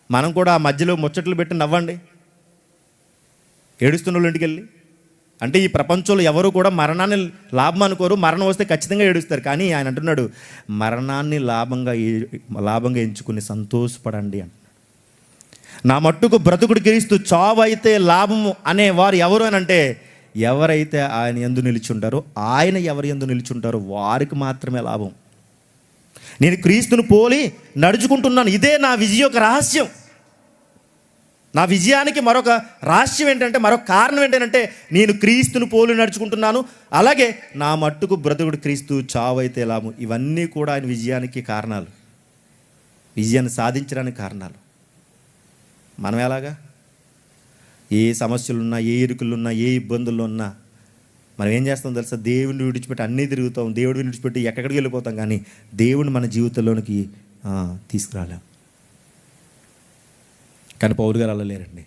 మనం కూడా ఆ మధ్యలో ముచ్చట్లు పెట్టి నవ్వండి ఏడుస్తున్న వాళ్ళు ఇంటికి వెళ్ళి. అంటే ఈ ప్రపంచంలో ఎవరు కూడా మరణాన్ని లాభం అనుకోరు. మరణం వస్తే ఖచ్చితంగా ఏడుస్తారు. కానీ ఆయన అంటున్నాడు, మరణాన్ని లాభంగా ఎంచుకుని సంతోషపడండి అని. నా మట్టుకు బ్రతుకుడు క్రీస్తు, చావు అయితే లాభము అనే వారు ఎవరు అని అంటే, ఎవరైతే ఆయన యందు నిలిచుంటారో, ఆయన ఎవరి యందు నిలిచుంటారో వారికి మాత్రమే లాభం. నేను క్రీస్తును పోలి నడుచుకుంటున్నాను. ఇదే నా విజయ యొక్క రహస్యం. నా విజయానికి మరొక రహస్యం ఏంటంటే, మరొక కారణం ఏంటంటే, నేను క్రీస్తును పోలి నడుచుకుంటున్నాను. అలాగే నా మట్టుకు బ్రతుకుడు క్రీస్తు, చావు అయితే లాభం. ఇవన్నీ కూడా ఆయన విజయానికి కారణాలు, విజయాన్ని సాధించడానికి కారణాలు. మనం ఎలాగా? ఏ సమస్యలున్నా, ఏ ఇరుకులున్నా, ఏ ఇబ్బందుల్లో ఉన్నా మనం ఏం చేస్తాం తెలుసా? దేవుడిని విడిచిపెట్టి అన్నీ తిరుగుతాం, దేవుడిని విడిచిపెట్టి ఎక్కడికి వెళ్ళిపోతాం, కానీ దేవుడిని మన జీవితంలోనికి తీసుకురాలేం. కానీ పౌలు గారు అలా లేరండి.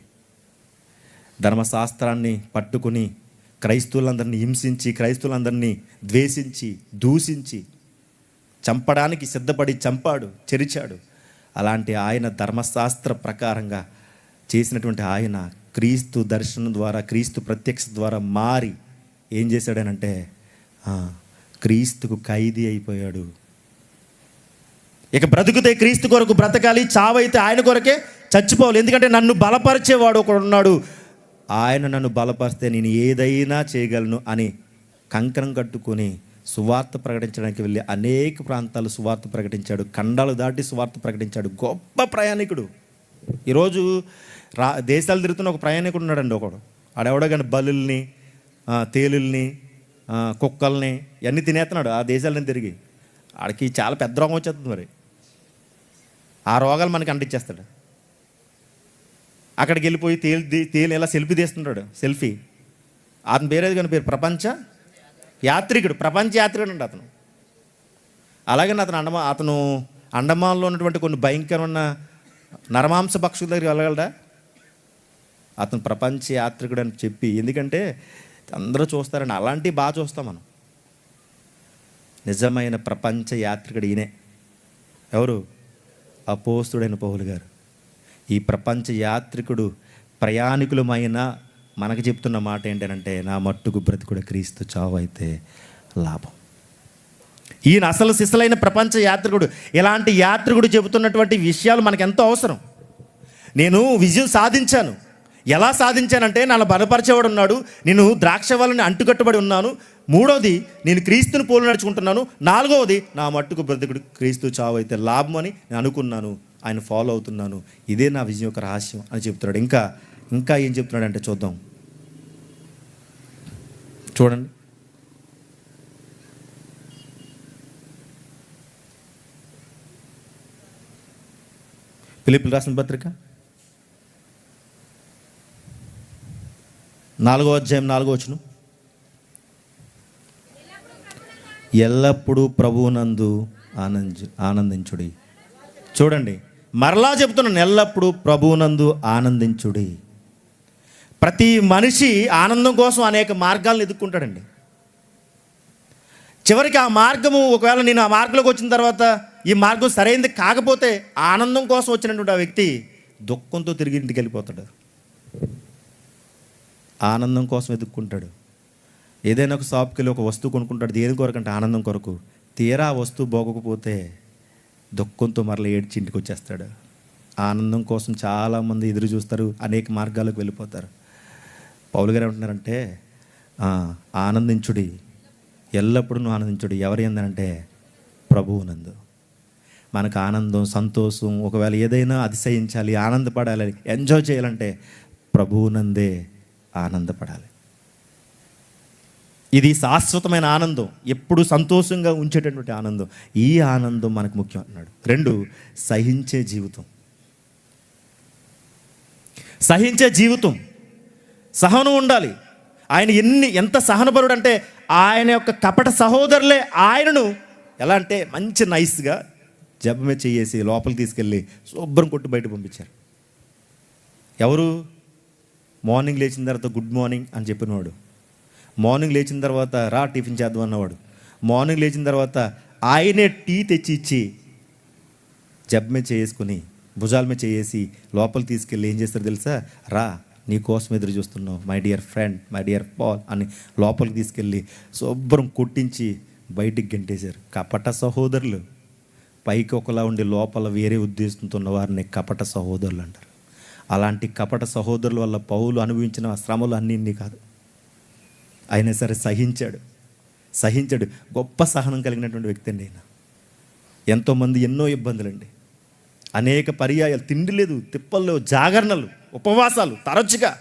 ధర్మశాస్త్రాన్ని పట్టుకుని క్రైస్తవులందరినీ హింసించి, క్రైస్తవులందరినీ ద్వేషించి, దూషించి, చంపడానికి సిద్ధపడి చంపాడు, చెరిచాడు. అలాంటి ఆయన ధర్మశాస్త్ర ప్రకారంగా చేసినటువంటి ఆయన క్రీస్తు దర్శనం ద్వారా, క్రీస్తు ప్రత్యక్ష ద్వారా మారి ఏం చేశాడనంటే, క్రీస్తుకు ఖైదీ అయిపోయాడు. ఇక బ్రతుకుతే క్రీస్తు కొరకు బ్రతకాలి, చావైతే ఆయన కొరకే చచ్చిపోవాలి. ఎందుకంటే నన్ను బలపరిచేవాడు ఒకడు ఉన్నాడు, ఆయన నన్ను బలపరిస్తే నేను ఏదైనా చేయగలను అని కంకణం కట్టుకొని సువార్త ప్రకటించడానికి వెళ్ళి అనేక ప్రాంతాలు సువార్త ప్రకటించాడు. ఖండాలు దాటి సువార్త ప్రకటించాడు. గొప్ప ప్రయాణికుడు. ఈరోజు దేశాలు తిరుగుతున్న ఒక ప్రయాణికుడు ఉన్నాడండి. ఒకడు ఆడెవడో కానీ బలుల్ని, తేలుల్ని, కుక్కల్ని ఇవన్నీ తినేస్తున్నాడు ఆ దేశాలని తిరిగి. ఆడికి చాలా పెద్ద రోగం వచ్చేస్తుంది. మరి ఆ రోగాలు మనకి అంటించేస్తాడు. అక్కడికి వెళ్ళిపోయి తేలి ఇలా సెల్ఫీ తీస్తుంటాడు. సెల్ఫీ అతని పేరేది కానీ పేరు ప్రపంచ యాత్రికుడు అండి అతను. అలాగే అతను అండమాన్లో ఉన్నటువంటి కొన్ని భయంకరమైన నరమాంస పక్షుల దగ్గరికి వెళ్ళగలడా? అతను ప్రపంచ యాత్రికుడు అని చెప్పి, ఎందుకంటే అందరూ చూస్తారండి, అలాంటివి బాగా చూస్తాం మనం. నిజమైన ప్రపంచ యాత్రికుడు ఈయనే. ఎవరు? అపోస్తుడైన పౌలు గారు. ఈ ప్రపంచ యాత్రికుడు ప్రయాణికులమైన మనకు చెప్తున్న మాట ఏంటంటే, నా మట్టుకు బ్రతుకుడు క్రీస్తు, చావు అయితే లాభం. ఈయన అసలు సిసలైన ప్రపంచ యాత్రికుడు. ఇలాంటి యాత్రికుడు చెబుతున్నటువంటి విషయాలు మనకు ఎంతో అవసరం. నేను విజయం సాధించాను. ఎలా సాధించానంటే, నన్ను బలపరిచేవాడు ఉన్నాడు, నేను ద్రాక్షవల్లిని అంటుకట్టుబడి ఉన్నాను. మూడవది, నేను క్రీస్తుని పోలి నడుచుకుంటున్నాను. నాలుగవది, నా మట్టుకు బ్రతుకుడు క్రీస్తు, చావు అయితే లాభం అని నేను అనుకున్నాను. ఆయన ఫాలో అవుతున్నాను. ఇదే నా విజయం యొక్క రహస్యం అని చెప్తున్నాడు. ఇంకా ఏం చెప్తున్నాడంటే చూద్దాం. చూడండి, ఫిలిప్పీయులకు రాసిన పత్రిక 4వ అధ్యాయం 4వ వచనం. ఎల్లప్పుడూ ప్రభువునందు ఆనందించుడి. చూడండి, మరలా చెప్తున్నాను, ఎల్లప్పుడూ ప్రభువునందు ఆనందించుడి. ప్రతి మనిషి ఆనందం కోసం అనేక మార్గాలను ఎదుర్కొంటాడండి. చివరికి ఆ మార్గము, ఒకవేళ నేను ఆ మార్గంలోకి వచ్చిన తర్వాత ఈ మార్గం సరైనది కాకపోతే, ఆనందం కోసం వచ్చినటువంటి ఆ వ్యక్తి దుఃఖంతో తిరిగి ఇంటికి వెళ్ళిపోతాడు. ఆనందం కోసం ఎదుక్కుంటాడు. ఏదైనా ఒక షాప్కి వెళ్ళి ఒక వస్తువు కొనుక్కుంటాడు. దేని కొరకు అంటే ఆనందం కొరకు. తీరా ఆ వస్తువు బాగోకపోతే దుఃఖంతో మరలా ఏడ్చి ఇంటికి వచ్చేస్తాడు. ఆనందం కోసం చాలామంది ఎదురు చూస్తారు, అనేక మార్గాలకు వెళ్ళిపోతారు. పౌలు గారు ఏమంటున్నారంటే, ఆనందించుడి, ఎల్లప్పుడూ ఆనందించుడి. ఎవరు ఏందంటే ప్రభువునందు. మనకు ఆనందం, సంతోషం, ఒకవేళ ఏదైనా అతిశయించాలి, ఆనందపడాలి, ఎంజాయ్ చేయాలంటే ప్రభువునందే ఆనందపడాలి. ఇది శాశ్వతమైన ఆనందం, ఎప్పుడు సంతోషంగా ఉంచేటటువంటి ఆనందం. ఈ ఆనందం మనకు ముఖ్యం అన్నాడు. 2, సహించే జీవితం. సహించే జీవితం, సహనం ఉండాలి. ఆయన ఎంత సహనపరుడు అంటే ఆయన యొక్క కపట సహోదరులే ఆయనను ఎలా అంటే మంచి నైస్గా జబ్బమే చేసి లోపలికి తీసుకెళ్ళి శుభ్రం కొట్టి బయట పంపించారు. ఎవరు? మార్నింగ్ లేచిన తర్వాత గుడ్ మార్నింగ్ అని చెప్పినవాడు, మార్నింగ్ లేచిన తర్వాత రా టిఫిన్ చేద్దాం అన్నవాడు, మార్నింగ్ లేచిన తర్వాత ఆయనే టీ తెచ్చి ఇచ్చి జబ్బమే చేసుకుని భుజాల మీద చేసి లోపలికి తీసుకెళ్ళి ఏం చేస్తారు తెలుసా? రా, నీ కోసం ఎదురు చూస్తున్నావు my dear friend, my dear Paul అని లోపలికి తీసుకెళ్ళి శుభ్రం కొట్టించి బయటికి గెంటేశారు. కపట సహోదరులు. పైకి ఒకలా ఉండి లోపల వేరే ఉద్దేశంతో ఉన్న వారిని కపట సహోదరులు అంటారు. అలాంటి కపట సహోదరుల వల్ల పౌలు అనుభవించిన శ్రమలు అన్నీ కాదు. అయినా సరే సహించాడు. గొప్ప సహనం కలిగినటువంటి వ్యక్తి అండి ఆయన. ఎంతోమంది ఎన్నో ఇబ్బందులండి, అనేక పర్యాయాలు తిండి లేదు, తిప్పల్లో, జాగరణలు, ఉపవాసాలు తరచుగా.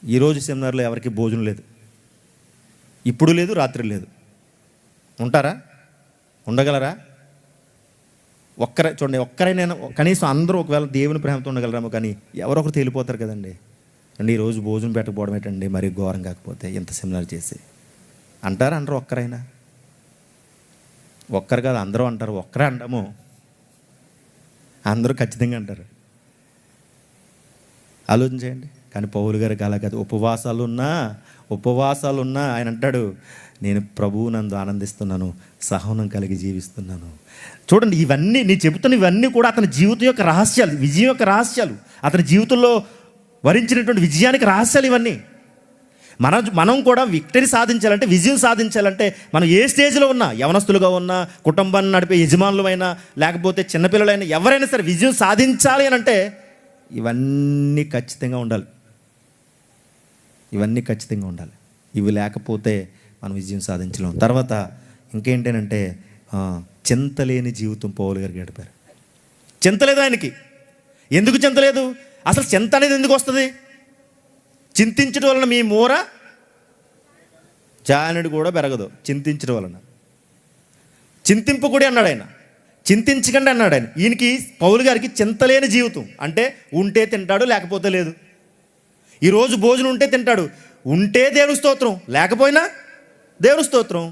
ఈరోజు సెమినార్లో ఎవరికి భోజనం లేదు, ఇప్పుడు లేదు, రాత్రి లేదు. ఉంటారా? ఉండగలరా? చూడండి, ఒక్కరైనా కనీసం అందరూ ఒకవేళ దేవుని ప్రేమతో ఉండగలరామో, కానీ ఎవరొకరు తేలిపోతారు కదండి. అండి ఈరోజు భోజనం పెట్టకపోవడం ఏంటండి మరి ఘోరం కాకపోతే ఎంత సెమినార్ చేసి అంటారా? అందరూ ఒక్కరైనా? ఒక్కరు కాదు, అందరూ అంటారు. ఒక్కరే అంటాము, అందరూ ఖచ్చితంగా అంటారు. ఆలోచన చేయండి. కానీ పౌలు గారికి అలా కాదు. ఉపవాసాలున్నా ఆయన అంటాడు, నేను ప్రభువు నందు ఆనందిస్తున్నాను, సహనం కలిగి జీవిస్తున్నాను. చూడండి, ఇవన్నీ నేను చెబుతున్న ఇవన్నీ కూడా అతని జీవితం యొక్క రహస్యాలు, విజయం యొక్క రహస్యాలు, అతని జీవితంలో వరించినటువంటి విజయానికి రహస్యాలు ఇవన్నీ. మనం కూడా విక్టరీ సాధించాలంటే, విజయం సాధించాలంటే మనం ఏ స్టేజ్లో ఉన్నా, యవనస్తులుగా ఉన్నా, కుటుంబాన్ని నడిపే యజమానులమైనా, లేకపోతే చిన్నపిల్లలైనా, ఎవరైనా సరే విజయం సాధించాలి అని అంటే ఇవన్నీ ఖచ్చితంగా ఉండాలి. ఇవి లేకపోతే మనం విజయం సాధించలేం. తర్వాత ఇంకేంటంటే చింతలేని జీవితం పౌలు గారు గడిపారు. చింతలేదు ఆయనకి. ఎందుకు చింతలేదు? అసలు చింత అనేది ఎందుకు వస్తుంది? చింతించడం వలన మీ మూర జానుడు కూడా పెరగదు. చింతించడం వలన చింతింపకుడి అన్నాడు ఆయన, చింతించకండి అన్నాడు ఆయన. ఈయనకి పౌలు గారికి చింతలేని జీవితం అంటే ఉంటే తింటాడు, లేకపోతే లేదు. ఈరోజు భోజనం ఉంటే తింటాడు, ఉంటే దేవుని స్తోత్రం, లేకపోయినా దేవుని స్తోత్రం,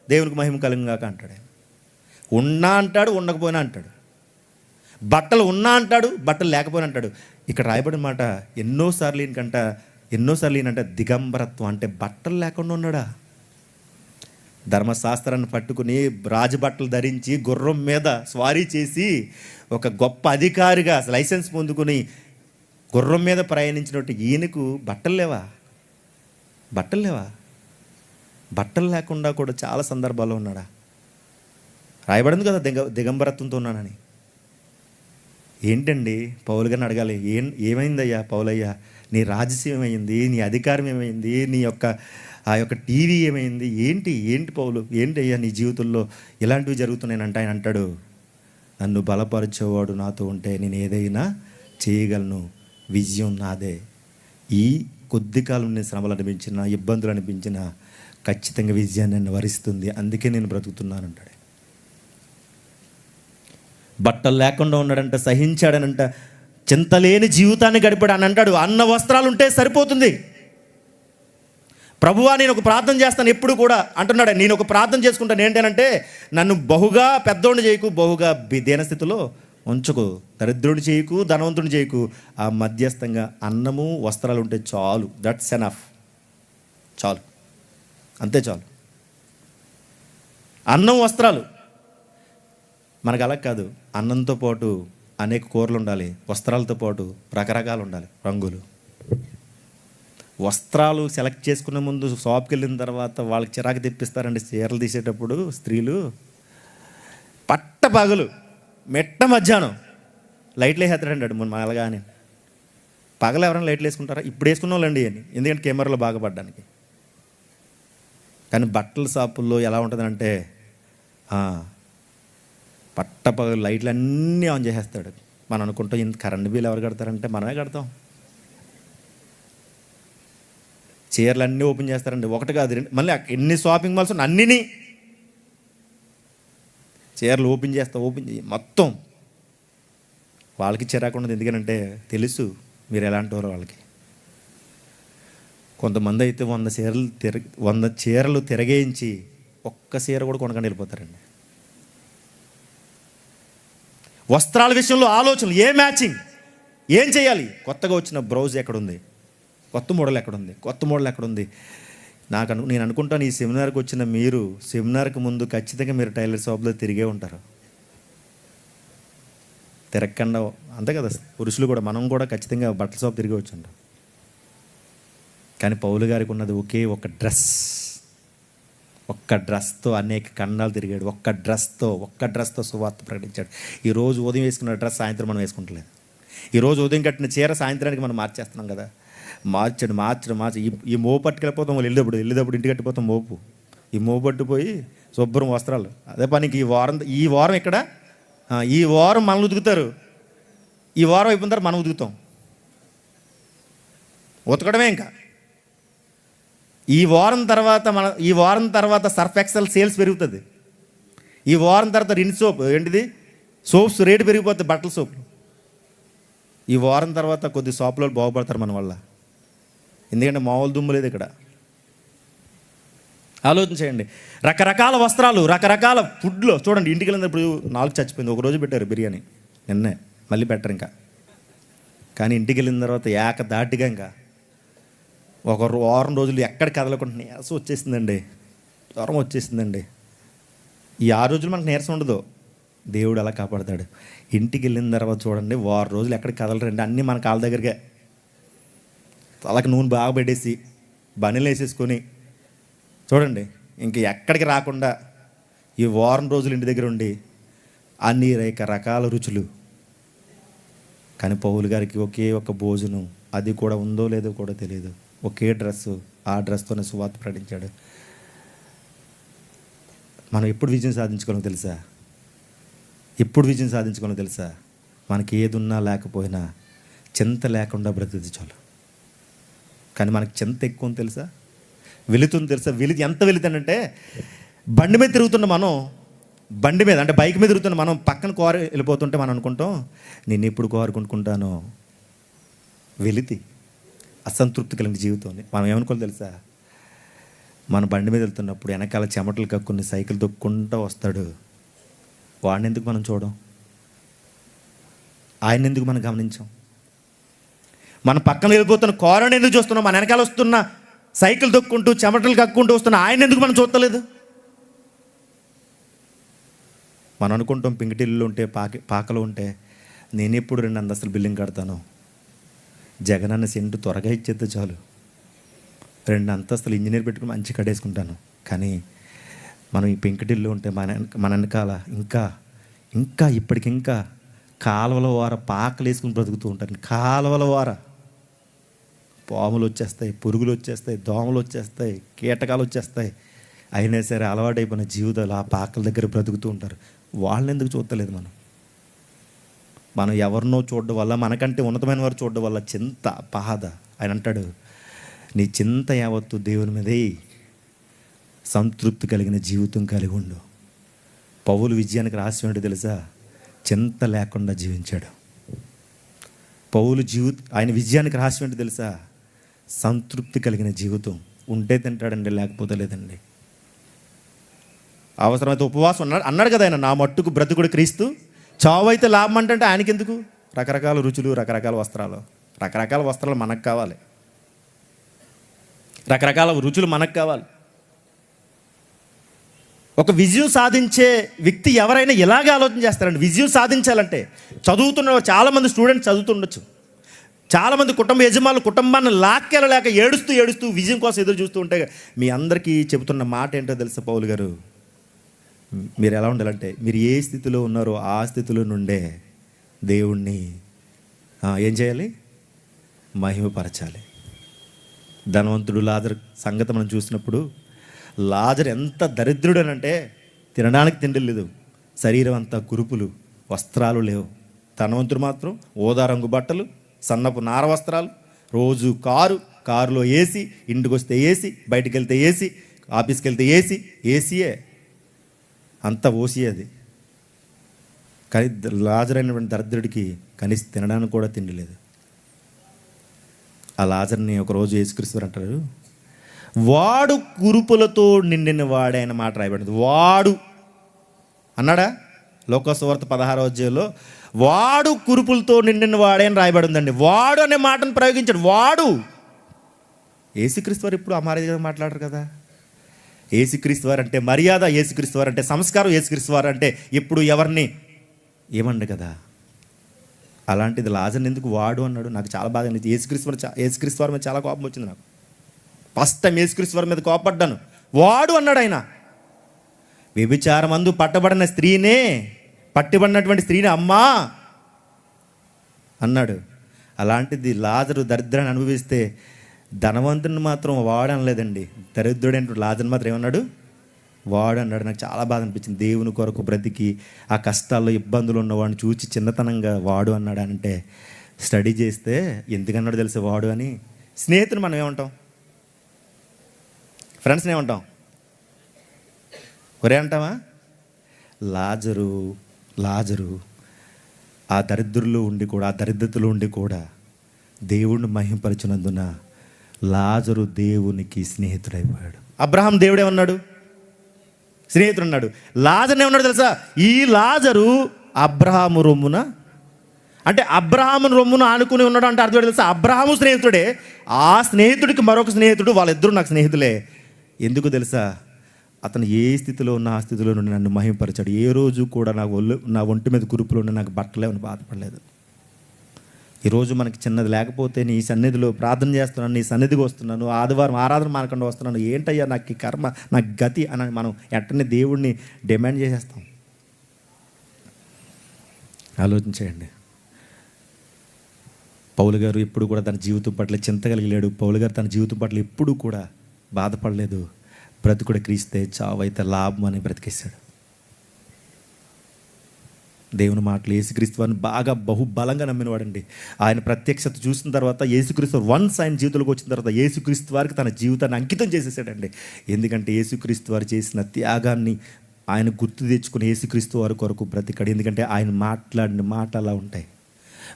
దేవునికి మహిమ కలుగుగాక అంటాడు ఆయన. ఉన్నా అంటాడు, ఉండకపోయినా అంటాడు. బట్టలు ఉన్నా అంటాడు, బట్టలు లేకపోయినా అంటాడు. ఇక్కడ రాయబడిన మాట ఎన్నోసార్లు ఈయనంట దిగంబరత్వం అంటే బట్టలు లేకుండా ఉన్నాడా? ధర్మశాస్త్రాన్ని పట్టుకుని రాజబట్టలు ధరించి గుర్రం మీద స్వారీ చేసి ఒక గొప్ప అధికారిగా లైసెన్స్ పొందుకుని గుర్రం మీద ప్రయాణించినట్టు ఈయనకు బట్టలు లేవా? బట్టలు లేకుండా కూడా చాలా సందర్భాల్లో ఉన్నాడా? రాయబడింది కదా దిగంబరత్వంతో ఉన్నానని. ఏంటండి పౌలు గారిని అడగాలి, ఏమైందయ్యా పౌలయ్యా, నీ రాజసీయం ఏమైంది, నీ అధికారం ఏమైంది, నీ యొక్క ఆ యొక్క టీవీ ఏమైంది, ఏంటి పౌలు, ఏంటి అయ్యా నీ జీవితంలో ఇలాంటివి జరుగుతున్నాయనంటే ఆయన అంటాడు, నన్ను బలపరిచేవాడు నాతో ఉంటే నేను ఏదైనా చేయగలను, విజయం నాదే. ఈ కొద్ది కాలం నేను శ్రమలు అనిపించిన, ఇబ్బందులు అనిపించిన, ఖచ్చితంగా విజయాన్ని నన్ను వరిస్తుంది, అందుకే నేను బ్రతుకుతున్నాను అంటాడు. బట్టలు లేకుండా ఉన్నాడంట, సహించాడనంట, చింతలేని జీవితాన్ని గడిపాడు అని అంటాడు. అన్న వస్త్రాలు ఉంటే సరిపోతుంది. ప్రభువా నేను ఒక ప్రార్థన చేస్తాను ఎప్పుడు కూడా అంటున్నాడు. నేను ఒక ప్రార్థన చేసుకుంటాను ఏంటంటే, నన్ను బహుగా పెద్దోడిని చేయకు, బహుగా దీనస్థితిలో ఉంచుకు, దరిద్రుడి చేయకు, ధనవంతుని చేయకు, ఆ మధ్యస్థంగా అన్నము వస్త్రాలు ఉంటే చాలు. That's enough. చాలు, అంతే చాలు. అన్నం వస్త్రాలు మనకు అలా కాదు. అన్నంతో పాటు అనేక కూరలు ఉండాలి, వస్త్రాలతో పాటు రకరకాలు ఉండాలి, రంగులు. వస్త్రాలు సెలెక్ట్ చేసుకునే ముందు షాప్కి వెళ్ళిన తర్వాత వాళ్ళకి చిరాకు తెప్పిస్తారండి. చీరలు తీసేటప్పుడు స్త్రీలు పగలు మెట్ట మధ్యాహ్నం లైట్లు వేసేస్తాడండి. మన అలాగానే పగలు ఎవరైనా లైట్లు వేసుకుంటారా? ఇప్పుడు వేసుకున్న వాళ్ళండి అని, ఎందుకంటే కెమెరాలో బాగా పడ్డానికి. కానీ బట్టల షాపుల్లో ఎలా ఉంటుందంటే పగలు లైట్లు అన్నీ ఆన్ చేసేస్తాడు. మనం అనుకుంటాం ఇంత కరెంట్ బిల్ ఎవరు కడతారంటే మనమే కడతాం. చీరలు అన్నీ ఓపెన్ చేస్తారండి, ఒకటి కాదు రెండు, మళ్ళీ ఎన్ని షాపింగ్ మాల్స్ ఉన్నాయి అన్నిని చీరలు ఓపెన్ చేయి మొత్తం. వాళ్ళకి చిరాకు ఉండదు, ఎందుకంటే తెలుసు మీరు ఎలాంటి వారు వాళ్ళకి. కొంతమంది అయితే 100 చీరలు తిరగేయించి ఒక్క చీర కూడా కొనకుండా వెళ్ళిపోతారండి. వస్త్రాల విషయంలో ఆలోచనలు, ఏ మ్యాచింగ్, ఏం చేయాలి, కొత్తగా వచ్చిన బ్రౌజ్ ఎక్కడుంది, కొత్త మోడల్ ఎక్కడుంది. నేను అనుకుంటాను, ఈ సెమినార్కి వచ్చిన మీరు సెమినార్కి ముందు ఖచ్చితంగా మీరు టైలర్ షాప్లో తిరిగే ఉంటారు. తిరగకుండా అంతే కదా, పురుషులు కూడా, మనం కూడా ఖచ్చితంగా బట్టల షాప్ తిరిగి వచ్చుంటాం. కానీ పౌలు గారికి ఉన్నది ఒకే ఒక డ్రెస్. ఒక్క డ్రెస్తో అనేక ఖండాలు తిరిగాడు. ఒక్క డ్రెస్తో సువార్త ప్రకటించాడు. ఈరోజు ఉదయం వేసుకున్న డ్రెస్ సాయంత్రం మనం వేసుకుంటలేదు. ఈరోజు ఉదయం కట్టిన చీర సాయంత్రానికి మనం మార్చేస్తున్నాం కదా. మార్చి ఈ మోపు పట్టుకెళ్ళిపోతాం. వాళ్ళు వెళ్ళేటప్పుడు ఇంటికి కట్టిపోతాం మోపు. ఈ మోపు పట్టుపోయి శుభ్రం వస్త్రాలు. అదే పనికి ఈ వారం ఇక్కడ, ఈ వారం మనల్ని ఉతుకుతారు, ఈ వారం అయిపోయిన తర్వాత మనం ఉతుకుతాం. ఉతకడమే ఇంకా. ఈ వారం తర్వాత సర్ఫ్ ఎక్సెల్ సేల్స్ పెరుగుతుంది. ఈ వారం తర్వాత రిన్ సోప్, సోప్స్ రేటు పెరిగిపోతుంది, బట్టల సోప్. ఈ వారం తర్వాత కొద్ది షాపులో బాగుపడతారు మన వల్ల, ఎందుకంటే మామూలు దుమ్ము లేదు ఇక్కడ. ఆలోచన చేయండి. రకరకాల వస్త్రాలు, రకరకాల ఫుడ్లో చూడండి. ఇంటికి వెళ్ళినప్పుడు 4 చచ్చిపోయింది. ఒకరోజు పెట్టారు బిర్యానీ, నిన్నే మళ్ళీ పెట్టరు ఇంకా. కానీ ఇంటికి వెళ్ళిన తర్వాత ఏకదాటిగా ఇంకా ఒక వారం రోజులు ఎక్కడ కదలకుండా నీరసం వచ్చేసిందండి, జ్వరం వచ్చేసిందండి. ఈ 6 రోజులు మనకు నీరసం ఉండదు, దేవుడు అలా కాపాడతాడు. ఇంటికి వెళ్ళిన తర్వాత చూడండి, వారం రోజులు ఎక్కడ కదలరండి, అన్నీ మన కాళ్ళ దగ్గరగా. తలకి నూనె బాగా పెట్టేసి బనీలు వేసేసుకొని చూడండి, ఇంక ఎక్కడికి రాకుండా ఈ వారం రోజులు ఇంటి దగ్గర ఉండి అన్ని రకరకాల రుచులు. కానీ పౌలు గారికి ఒకే ఒక భోజనం, అది కూడా ఉందో లేదో కూడా తెలియదు. ఒకే డ్రెస్సు, ఆ డ్రెస్తోనే సువార్త ప్రకటించాడు. మనం ఎప్పుడు విజయం సాధించుకోవాలో తెలుసా? మనకి ఏది ఉన్నా లేకపోయినా చింత లేకుండా బ్రతికి చాలు. కానీ మనకి చింత ఎక్కువ ఉంది తెలుసా, వెళుతుంది తెలుసా. ఎంత వెళుతానంటే, బండి మీద తిరుగుతున్న మనం, బండి మీద అంటే బైక్ మీద తిరుగుతున్న మనం పక్కన కారు వెళ్ళిపోతుంటే మనం అనుకుంటాం, నేను ఎప్పుడు కారు కొనుక్కుంటానో. వెళితే అసంతృప్తి కలిగిన జీవితాన్ని మనం ఏమనుకోవాలి తెలుసా? మన బండి మీద వెళ్తున్నప్పుడు వెనకాల చెమటలు కక్కుని సైకిల్ తొక్కుంటూ వస్తాడు, వాడిని ఎందుకు మనం చూడం? ఆయన ఎందుకు మనం గమనించాం? మన పక్కన వెళ్ళిపోతున్న కారుని ఎందుకు చూస్తున్నాం? మన వెనకాల వస్తున్న సైకిల్ తొక్కుంటూ చెమటలు కక్కుంటూ వస్తున్న ఆయన ఎందుకు మనం చూడలేదు? మనం అనుకుంటాం పింగిటిల్లు ఉంటే పాకలు ఉంటే నేను ఎప్పుడు 2 అంతస్తుల బిల్డింగ్ కడతాను, జగనన్న సెంటు త్వరగా ఇచ్చేస్తే చాలు, 2 అంతస్తులు ఇంజనీర్ పెట్టుకుని మంచి కడేసుకుంటాను. కానీ మనం ఈ పెంకుటిల్లు ఉంటే మన వెనకాల ఇంకా ఇప్పటికింకా కాలువల వార పాకలు వేసుకుని బ్రతుకుతూ ఉంటారు. కాలువల వార పాములు వచ్చేస్తాయి, పురుగులు వచ్చేస్తాయి, దోమలు వచ్చేస్తాయి, కీటకాలు వచ్చేస్తాయి. అయినా సరే అలవాటైపోయిన జీవితాలు ఆ పాకల దగ్గర బ్రతుకుతూ ఉంటారు. వాళ్ళని ఎందుకు చూడలేదు? మనం ఎవరినో చూడడం వల్ల, మనకంటే ఉన్నతమైన వారు చూడడం వల్ల చింత, బాధ. ఆయన అంటాడు, నీ చింత యావత్తు దేవుని మీదే, సంతృప్తి కలిగిన జీవితం కలిగి ఉండు. పౌలు విజయానికి రహస్యం ఏంటో తెలుసా? చింత లేకుండా జీవించాడు. ఆయన విజయానికి రహస్యం ఏంటో తెలుసా? సంతృప్తి కలిగిన జీవితం. ఉంటే తింటాడండి, లేకపోతే లేదండి. అవసరమైతే ఉపవాసం అన్నాడు కదా ఆయన, నా మట్టుకు బ్రతుకుడు క్రీస్తు, చావు అయితే లాభం అంటే ఆయనకి ఎందుకు? రకరకాల రుచులు, రకరకాల వస్త్రాలు మనకు కావాలి, రకరకాల రుచులు మనకు కావాలి. ఒక విజయం సాధించే వ్యక్తి ఎవరైనా ఇలాగే ఆలోచన చేస్తారండి. విజయం సాధించాలంటే చదువుతున్న చాలామంది స్టూడెంట్స్ చదువుతుండొచ్చు, చాలామంది కుటుంబ యజమానులు కుటుంబాన్ని లాక్కెళ్ళలేక ఏడుస్తూ విజయం కోసం ఎదురు చూస్తూ ఉంటే, మీ అందరికీ చెబుతున్న మాట ఏంటో తెలుసా పౌలు గారు? మీరు ఎలా ఉండాలంటే, మీరు ఏ స్థితిలో ఉన్నారో ఆ స్థితిలో నుండే దేవుణ్ణి ఏం చేయాలి? మహిమపరచాలి. ధనవంతుడు లాజరు సంగతి మనం చూసినప్పుడు, లాజరు ఎంత దరిద్రుడు అనంటే తినడానికి తిండి లేదు, శరీరం అంతా కురుపులు, వస్త్రాలు లేవు. ధనవంతుడు మాత్రం ఓదా రంగు బట్టలు, సన్నపు నార వస్త్రాలు, రోజు కారు, కారులో ఏసీ, ఇంటికి వస్తే ఏసీ, బయటికి వెళ్తే ఏసీ, ఆఫీస్కి వెళ్తే ఏసీయే, అంత ఓసీ అది. కానీ లాజరు అయినటువంటి దరిద్రుడికి కనీసం తినడానికి కూడా తిండి లేదు. ఆ లాజర్ని ఒకరోజు యేసుక్రీస్తు అంటారు, వాడు కురుపులతో నిండిన వాడే అనే మాట రాయబడింది. వాడు అన్నాడా? లోకసువార్త 16వ అధ్యాయంలో వాడు కురుపులతో నిండిన వాడే అని రాయబడి ఉందండి. వాడు అనే మాటను ప్రయోగించాడు. వాడు. యేసుక్రీస్తు వారు ఎప్పుడు అమారీగా మాట్లాడరు కదా. యేసుక్రీస్తు వారు అంటే మర్యాద, యేసుక్రీస్తు వారు అంటే సంస్కారం, యేసుక్రీస్తు వారు అంటే ఎప్పుడు ఎవరిని ఏమండు కదా. అలాంటిది లాజర్ని ఎందుకు వాడు అన్నాడు? నాకు చాలా బాగా అనిపించింది. యేసుక్రీస్తు వారి మీద చాలా కోపం వచ్చింది నాకు. ఫస్ట్ టైం యేసుక్రీస్తు వారి మీద కోపడ్డాను. వాడు అన్నాడు ఆయన. వ్యభిచారమందు పట్టబడిన స్త్రీనే, పట్టుబడినటువంటి స్త్రీని అమ్మా అన్నాడు. అలాంటిది లాజరు దరిద్రాన్ని అనుభవిస్తే ధనవంతుని మాత్రం వాడు అనలేదండి. దరిద్రుడైన లాజరు మాత్రం ఏమన్నాడు? వాడు అన్నాడు. నాకు చాలా బాధ అనిపించింది. దేవుని కొరకు బ్రతికి ఆ కష్టాల్లో ఇబ్బందులు ఉన్నవాడిని చూచి చిన్నతనంగా వాడు అన్నాడు అంటే స్టడీ చేస్తే ఎందుకన్నాడు తెలుసా వాడు అని. స్నేహితుని మనం ఏమంటాం? ఫ్రెండ్స్ని ఏమంటాం? ఒరే అంటావా? లాజరు ఆ దరిద్రుల్లో ఉండి కూడా, ఆ దరిద్రతలో ఉండి కూడా దేవుణ్ణి మహింపరచినందున లాజరు దేవునికి స్నేహితుడైపోయాడు. అబ్రహాం దేవుడేమన్నాడు? స్నేహితుడు అన్నాడు. లాజర్ని ఏమన్నాడు తెలుసా? ఈ లాజరు అబ్రహాము రొమ్మున, అంటే అబ్రహాము రొమ్మున ఆనుకుని ఉన్నాడు అంటే అర్థం తెలుసా? అబ్రహాము స్నేహితుడే, ఆ స్నేహితుడికి మరొక స్నేహితుడు, వాళ్ళిద్దరూ నాకు స్నేహితులే. ఎందుకు తెలుసా? అతను ఏ స్థితిలో ఉన్న ఆ స్థితిలో నుండి నన్ను మహింపరిచాడు. ఏ రోజు కూడా నా ఒంటి మీద కురుపులో ఉండి నాకు బట్టలేమని బాధపడలేదు. ఈరోజు మనకి చిన్నది లేకపోతే నీ సన్నిధిలో ప్రార్థన చేస్తున్నాను, నీ సన్నిధికి వస్తున్నాను, ఆదివారం ఆరాధన మానకుండా వస్తున్నాను, ఏంటయ్యా నాకు ఈ కర్మ, నాకు గతి అని మనం వెంటనే దేవుణ్ణి డిమాండ్ చేసేస్తాం. ఆలోచించేయండి. పౌలు గారు ఎప్పుడు కూడా తన జీవితం పట్ల చింత కలిగలేడు. పౌలు గారు తన జీవితం పట్ల ఎప్పుడు కూడా బాధపడలేదు. బ్రతుకుడు క్రీస్తే, చావైతే లాభం అని బ్రతికేశాడు. దేవుని మాటలు యేసుక్రీస్తు వారిని బాగా బహుబలంగా నమ్మినవాడండి. ఆయన ప్రత్యక్షత చూసిన తర్వాత యేసుక్రీస్తు వన్స్ ఆయన జీవితంలోకి వచ్చిన తర్వాత యేసుక్రీస్తు వారికి తన జీవితాన్ని అంకితం చేసేసాడండి. ఎందుకంటే యేసుక్రీస్తు వారు చేసిన త్యాగాన్ని ఆయన గుర్తు తెచ్చుకుని యేసుక్రీస్తు వారి కొరకు బ్రతికాడు. ఎందుకంటే ఆయన మాట్లాడిన మాట అలా ఉంటాయి.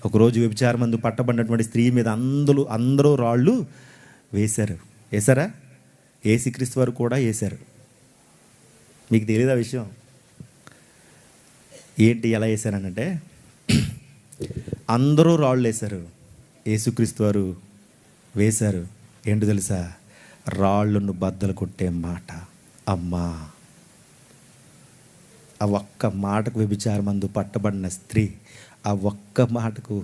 ఒకరోజు వ్యభిచారమందు పట్టబడినటువంటి స్త్రీ మీద అందరూ రాళ్ళు వేశారా? యేసుక్రీస్తు వారు కూడా వేశారు. మీకు తెలియదు ఆ విషయం? ఏంటి ఎలా వేశారనంటే, అందరూ రాళ్ళు వేశారు, యేసుక్రీస్తు వారు వేశారు. ఏంటో తెలుసా? రాళ్ళను బద్దలు కొట్టే మాట, అమ్మా. ఆ ఒక్క మాటకు వ్యభిచారమందు పట్టబడిన స్త్రీ ఆ ఒక్క మాటకు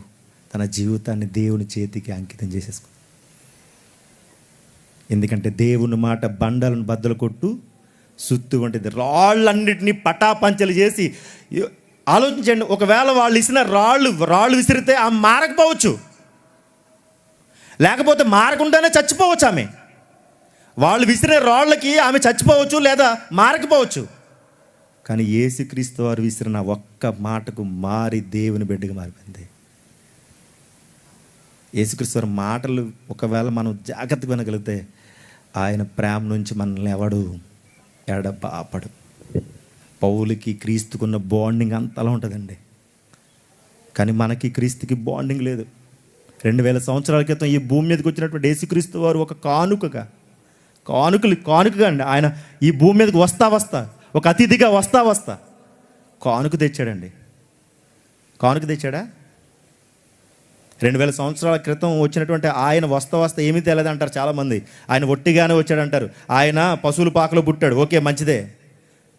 తన జీవితాన్ని దేవుని చేతికి అంకితం చేసేసుకుంది. ఎందుకంటే దేవుని మాట బండలను బద్దలు కొట్టు సుత్తు వంటిది. రాళ్ళన్నిటినీ పటాపంచలు చేసి, ఆలోచించండి, ఒకవేళ వాళ్ళు ఇసిన రాళ్ళు విసిరితే ఆమె మారకపోవచ్చు, లేకపోతే మారకుండానే చచ్చిపోవచ్చు ఆమె. వాళ్ళు విసిరే రాళ్ళకి ఆమె చచ్చిపోవచ్చు లేదా మారకపోవచ్చు. కానీ యేసుక్రీస్తు వారు విసిరిన ఒక్క మాటకు మారి దేవుని బిడ్డగా మారిపోయింది. యేసుక్రీస్తు వారి మాటలు ఒకవేళ మనం జాగ్రత్తగా వినగలిగితే ఆయన ప్రేమ నుంచి మనల్ని ఎవడు ఎడబాపడు. పౌలుకి క్రీస్తుకున్న బాండింగ్ అంతలా ఉంటుందండి. కానీ మనకి క్రీస్తుకి బాండింగ్ లేదు. 2000 సంవత్సరాల క్రితం ఈ భూమి మీదకి వచ్చినటువంటి యేసుక్రీస్తు వారు ఒక కానుకగా అండి. ఆయన ఈ భూమి మీదకి వస్తా ఒక అతిథిగా వస్తా కానుక తెచ్చాడండి. కానుక తెచ్చాడా? 2000 సంవత్సరాల క్రితం వచ్చినటువంటి ఆయన వస్తా ఏమీ తెలియదు అంటారు చాలామంది. ఆయన ఒట్టిగానే వచ్చాడంటారు. ఆయన పశువుల పాకలో పుట్టాడు, ఓకే మంచిదే.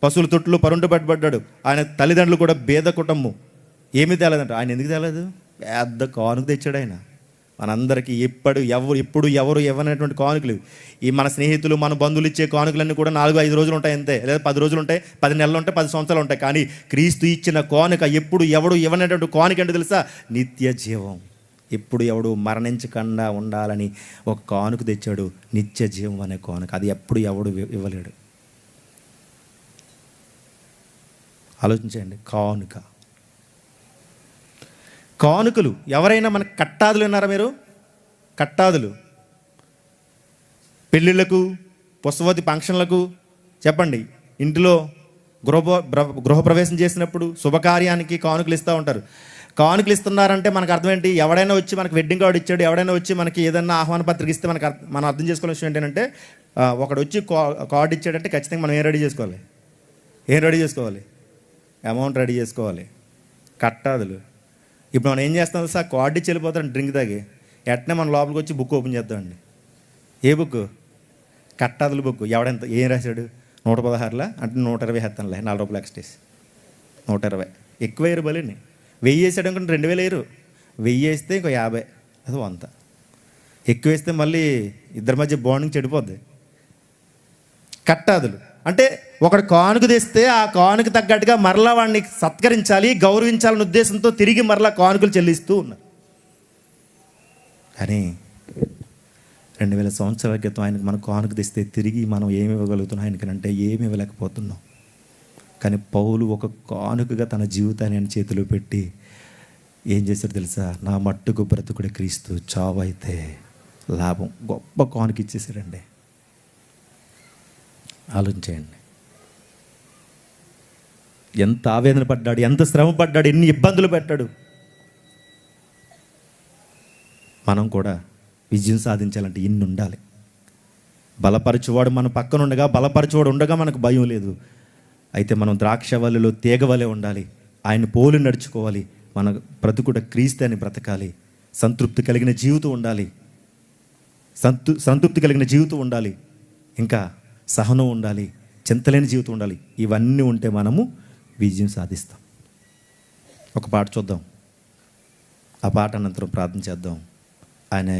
పశువుల తొట్టులో పరుండు పడ్డాడు. ఆయన తల్లిదండ్రులు కూడా బేద కుటుంబం, ఏమీ తెలియదంటారు. ఆయన ఎందుకు తెలియదు? పెద్ద కానుక తెచ్చాడు ఆయన మనందరికీ. ఎప్పుడు ఎవరు ఇవ్వనటువంటి కానుకలు. ఈ మన స్నేహితులు, మన బంధువులు ఇచ్చే కానుకలన్నీ కూడా 4-5 రోజులు ఉంటాయి అంతే, లేదా 10 రోజులు ఉంటాయి, 10 నెలలు ఉంటాయి, 10 సంవత్సరాలు ఉంటాయి. కానీ క్రీస్తు ఇచ్చిన కానుక ఎవడు ఇవ్వనటువంటి కానుక అంటే తెలుసా? నిత్య జీవం. ఎప్పుడు ఎవడు మరణించకుండా ఉండాలని ఒక కానుక తెచ్చాడు, నిత్య జీవం అనే కానుక. అది ఎప్పుడు ఎవడు ఇవ్వలేడు. ఆలోచించండి. కానుకలు ఎవరైనా మనకు కట్టాదులు విన్నారా మీరు? కట్టాదులు పెళ్ళిళ్ళకు, పుష్పవతి ఫంక్షన్లకు, చెప్పండి, ఇంటిలో గృహప్రవేశం చేసినప్పుడు శుభకార్యానికి కానుకలు ఇస్తూ ఉంటారు. కానుకలు ఇస్తున్నారంటే మనకు అర్థం ఏంటి? ఎవడైనా వచ్చి మనకి వెడ్డింగ్ కార్డు ఇచ్చాడు, ఎవడైనా వచ్చి మనకి ఏదైనా ఆహ్వాన పత్రిక ఇస్తే మనం అర్థం చేసుకోవాల్సిన విషయం ఏంటంటే, ఒకడు వచ్చి కార్డు ఇచ్చాడంటే ఖచ్చితంగా మనం ఏం రెడీ చేసుకోవాలి? అమౌంట్ రెడీ చేసుకోవాలి, కట్టాదులు. ఇప్పుడు మనం ఏం చేస్తాం సార్? కార్డు ఇచ్చి వెళ్ళిపోతాం డ్రింక్ తాగి. ఎట్నే మన లోపలికి వచ్చి బుక్ ఓపెన్ చేద్దామండి. ఏ బుక్? కట్టాదులు బుక్. ఎవడెంత ఏం రాశాడు? 116లా అంటే 120 వేస్తానులే, 4 రూపాయలు ఎక్స్ట్రా 120. ఎక్కువ వేయరు బలిని. 1000 వేసాడు అనుకుంటే 2000 వేయరు. 1000 వేస్తే ఇంకో 50, అది 100. ఎక్కువ వేస్తే మళ్ళీ ఇద్దరి మధ్య బాండింగ్ చెడిపోద్ది. కట్టాదులు అంటే ఒకడు కానుక తెస్తే ఆ కానుక తగ్గట్టుగా మరలా వాడిని సత్కరించాలి, గౌరవించాలనే ఉద్దేశంతో తిరిగి మరలా కానుకలు చెల్లిస్తూ ఉన్నారు. కానీ 2000 సంవత్సరాల క్రితం ఆయనకు మనం కానుక తెస్తే తిరిగి మనం ఏమి ఇవ్వగలుగుతున్నాం ఆయనకనంటే ఏమి ఇవ్వలేకపోతున్నాం. కానీ పౌలు ఒక కానుకగా తన జీవితాన్ని ఆయన చేతిలో పెట్టి ఏం చేశాడు తెలుసా? నా మట్టుకు బ్రతుకుడే క్రీస్తు, చావు అయితే లాభం. గొప్ప కానుక ఇచ్చేసాడండి. ఆలోచించేయండి, ఎంత ఆవేదన పడ్డాడు, ఎంత శ్రమ పడ్డాడు, ఎన్ని ఇబ్బందులు పెట్టాడు. మనం కూడా విజయం సాధించాలంటే ఇన్ని ఉండాలి. బలపరచువాడు మన పక్కన ఉండగా, బలపరచువాడు ఉండగా మనకు భయం లేదు. అయితే మనం ద్రాక్షవల్లిలో తీగవలే ఉండాలి, ఆయన పోలి నడుచుకోవాలి. మన బ్రతుకుడ క్రీస్తు అని బ్రతకాలి. సంతృప్తి కలిగిన జీవితం ఉండాలి, సంతృప్తి కలిగిన జీవితం ఉండాలి. ఇంకా సహనం ఉండాలి, చింతలేని జీవితం ఉండాలి. ఇవన్నీ ఉంటే మనము విజయం సాధిస్తాం. ఒక పాట చూద్దాం, ఆ పాట అనంతరం ప్రార్థన చేద్దాం. ఆయన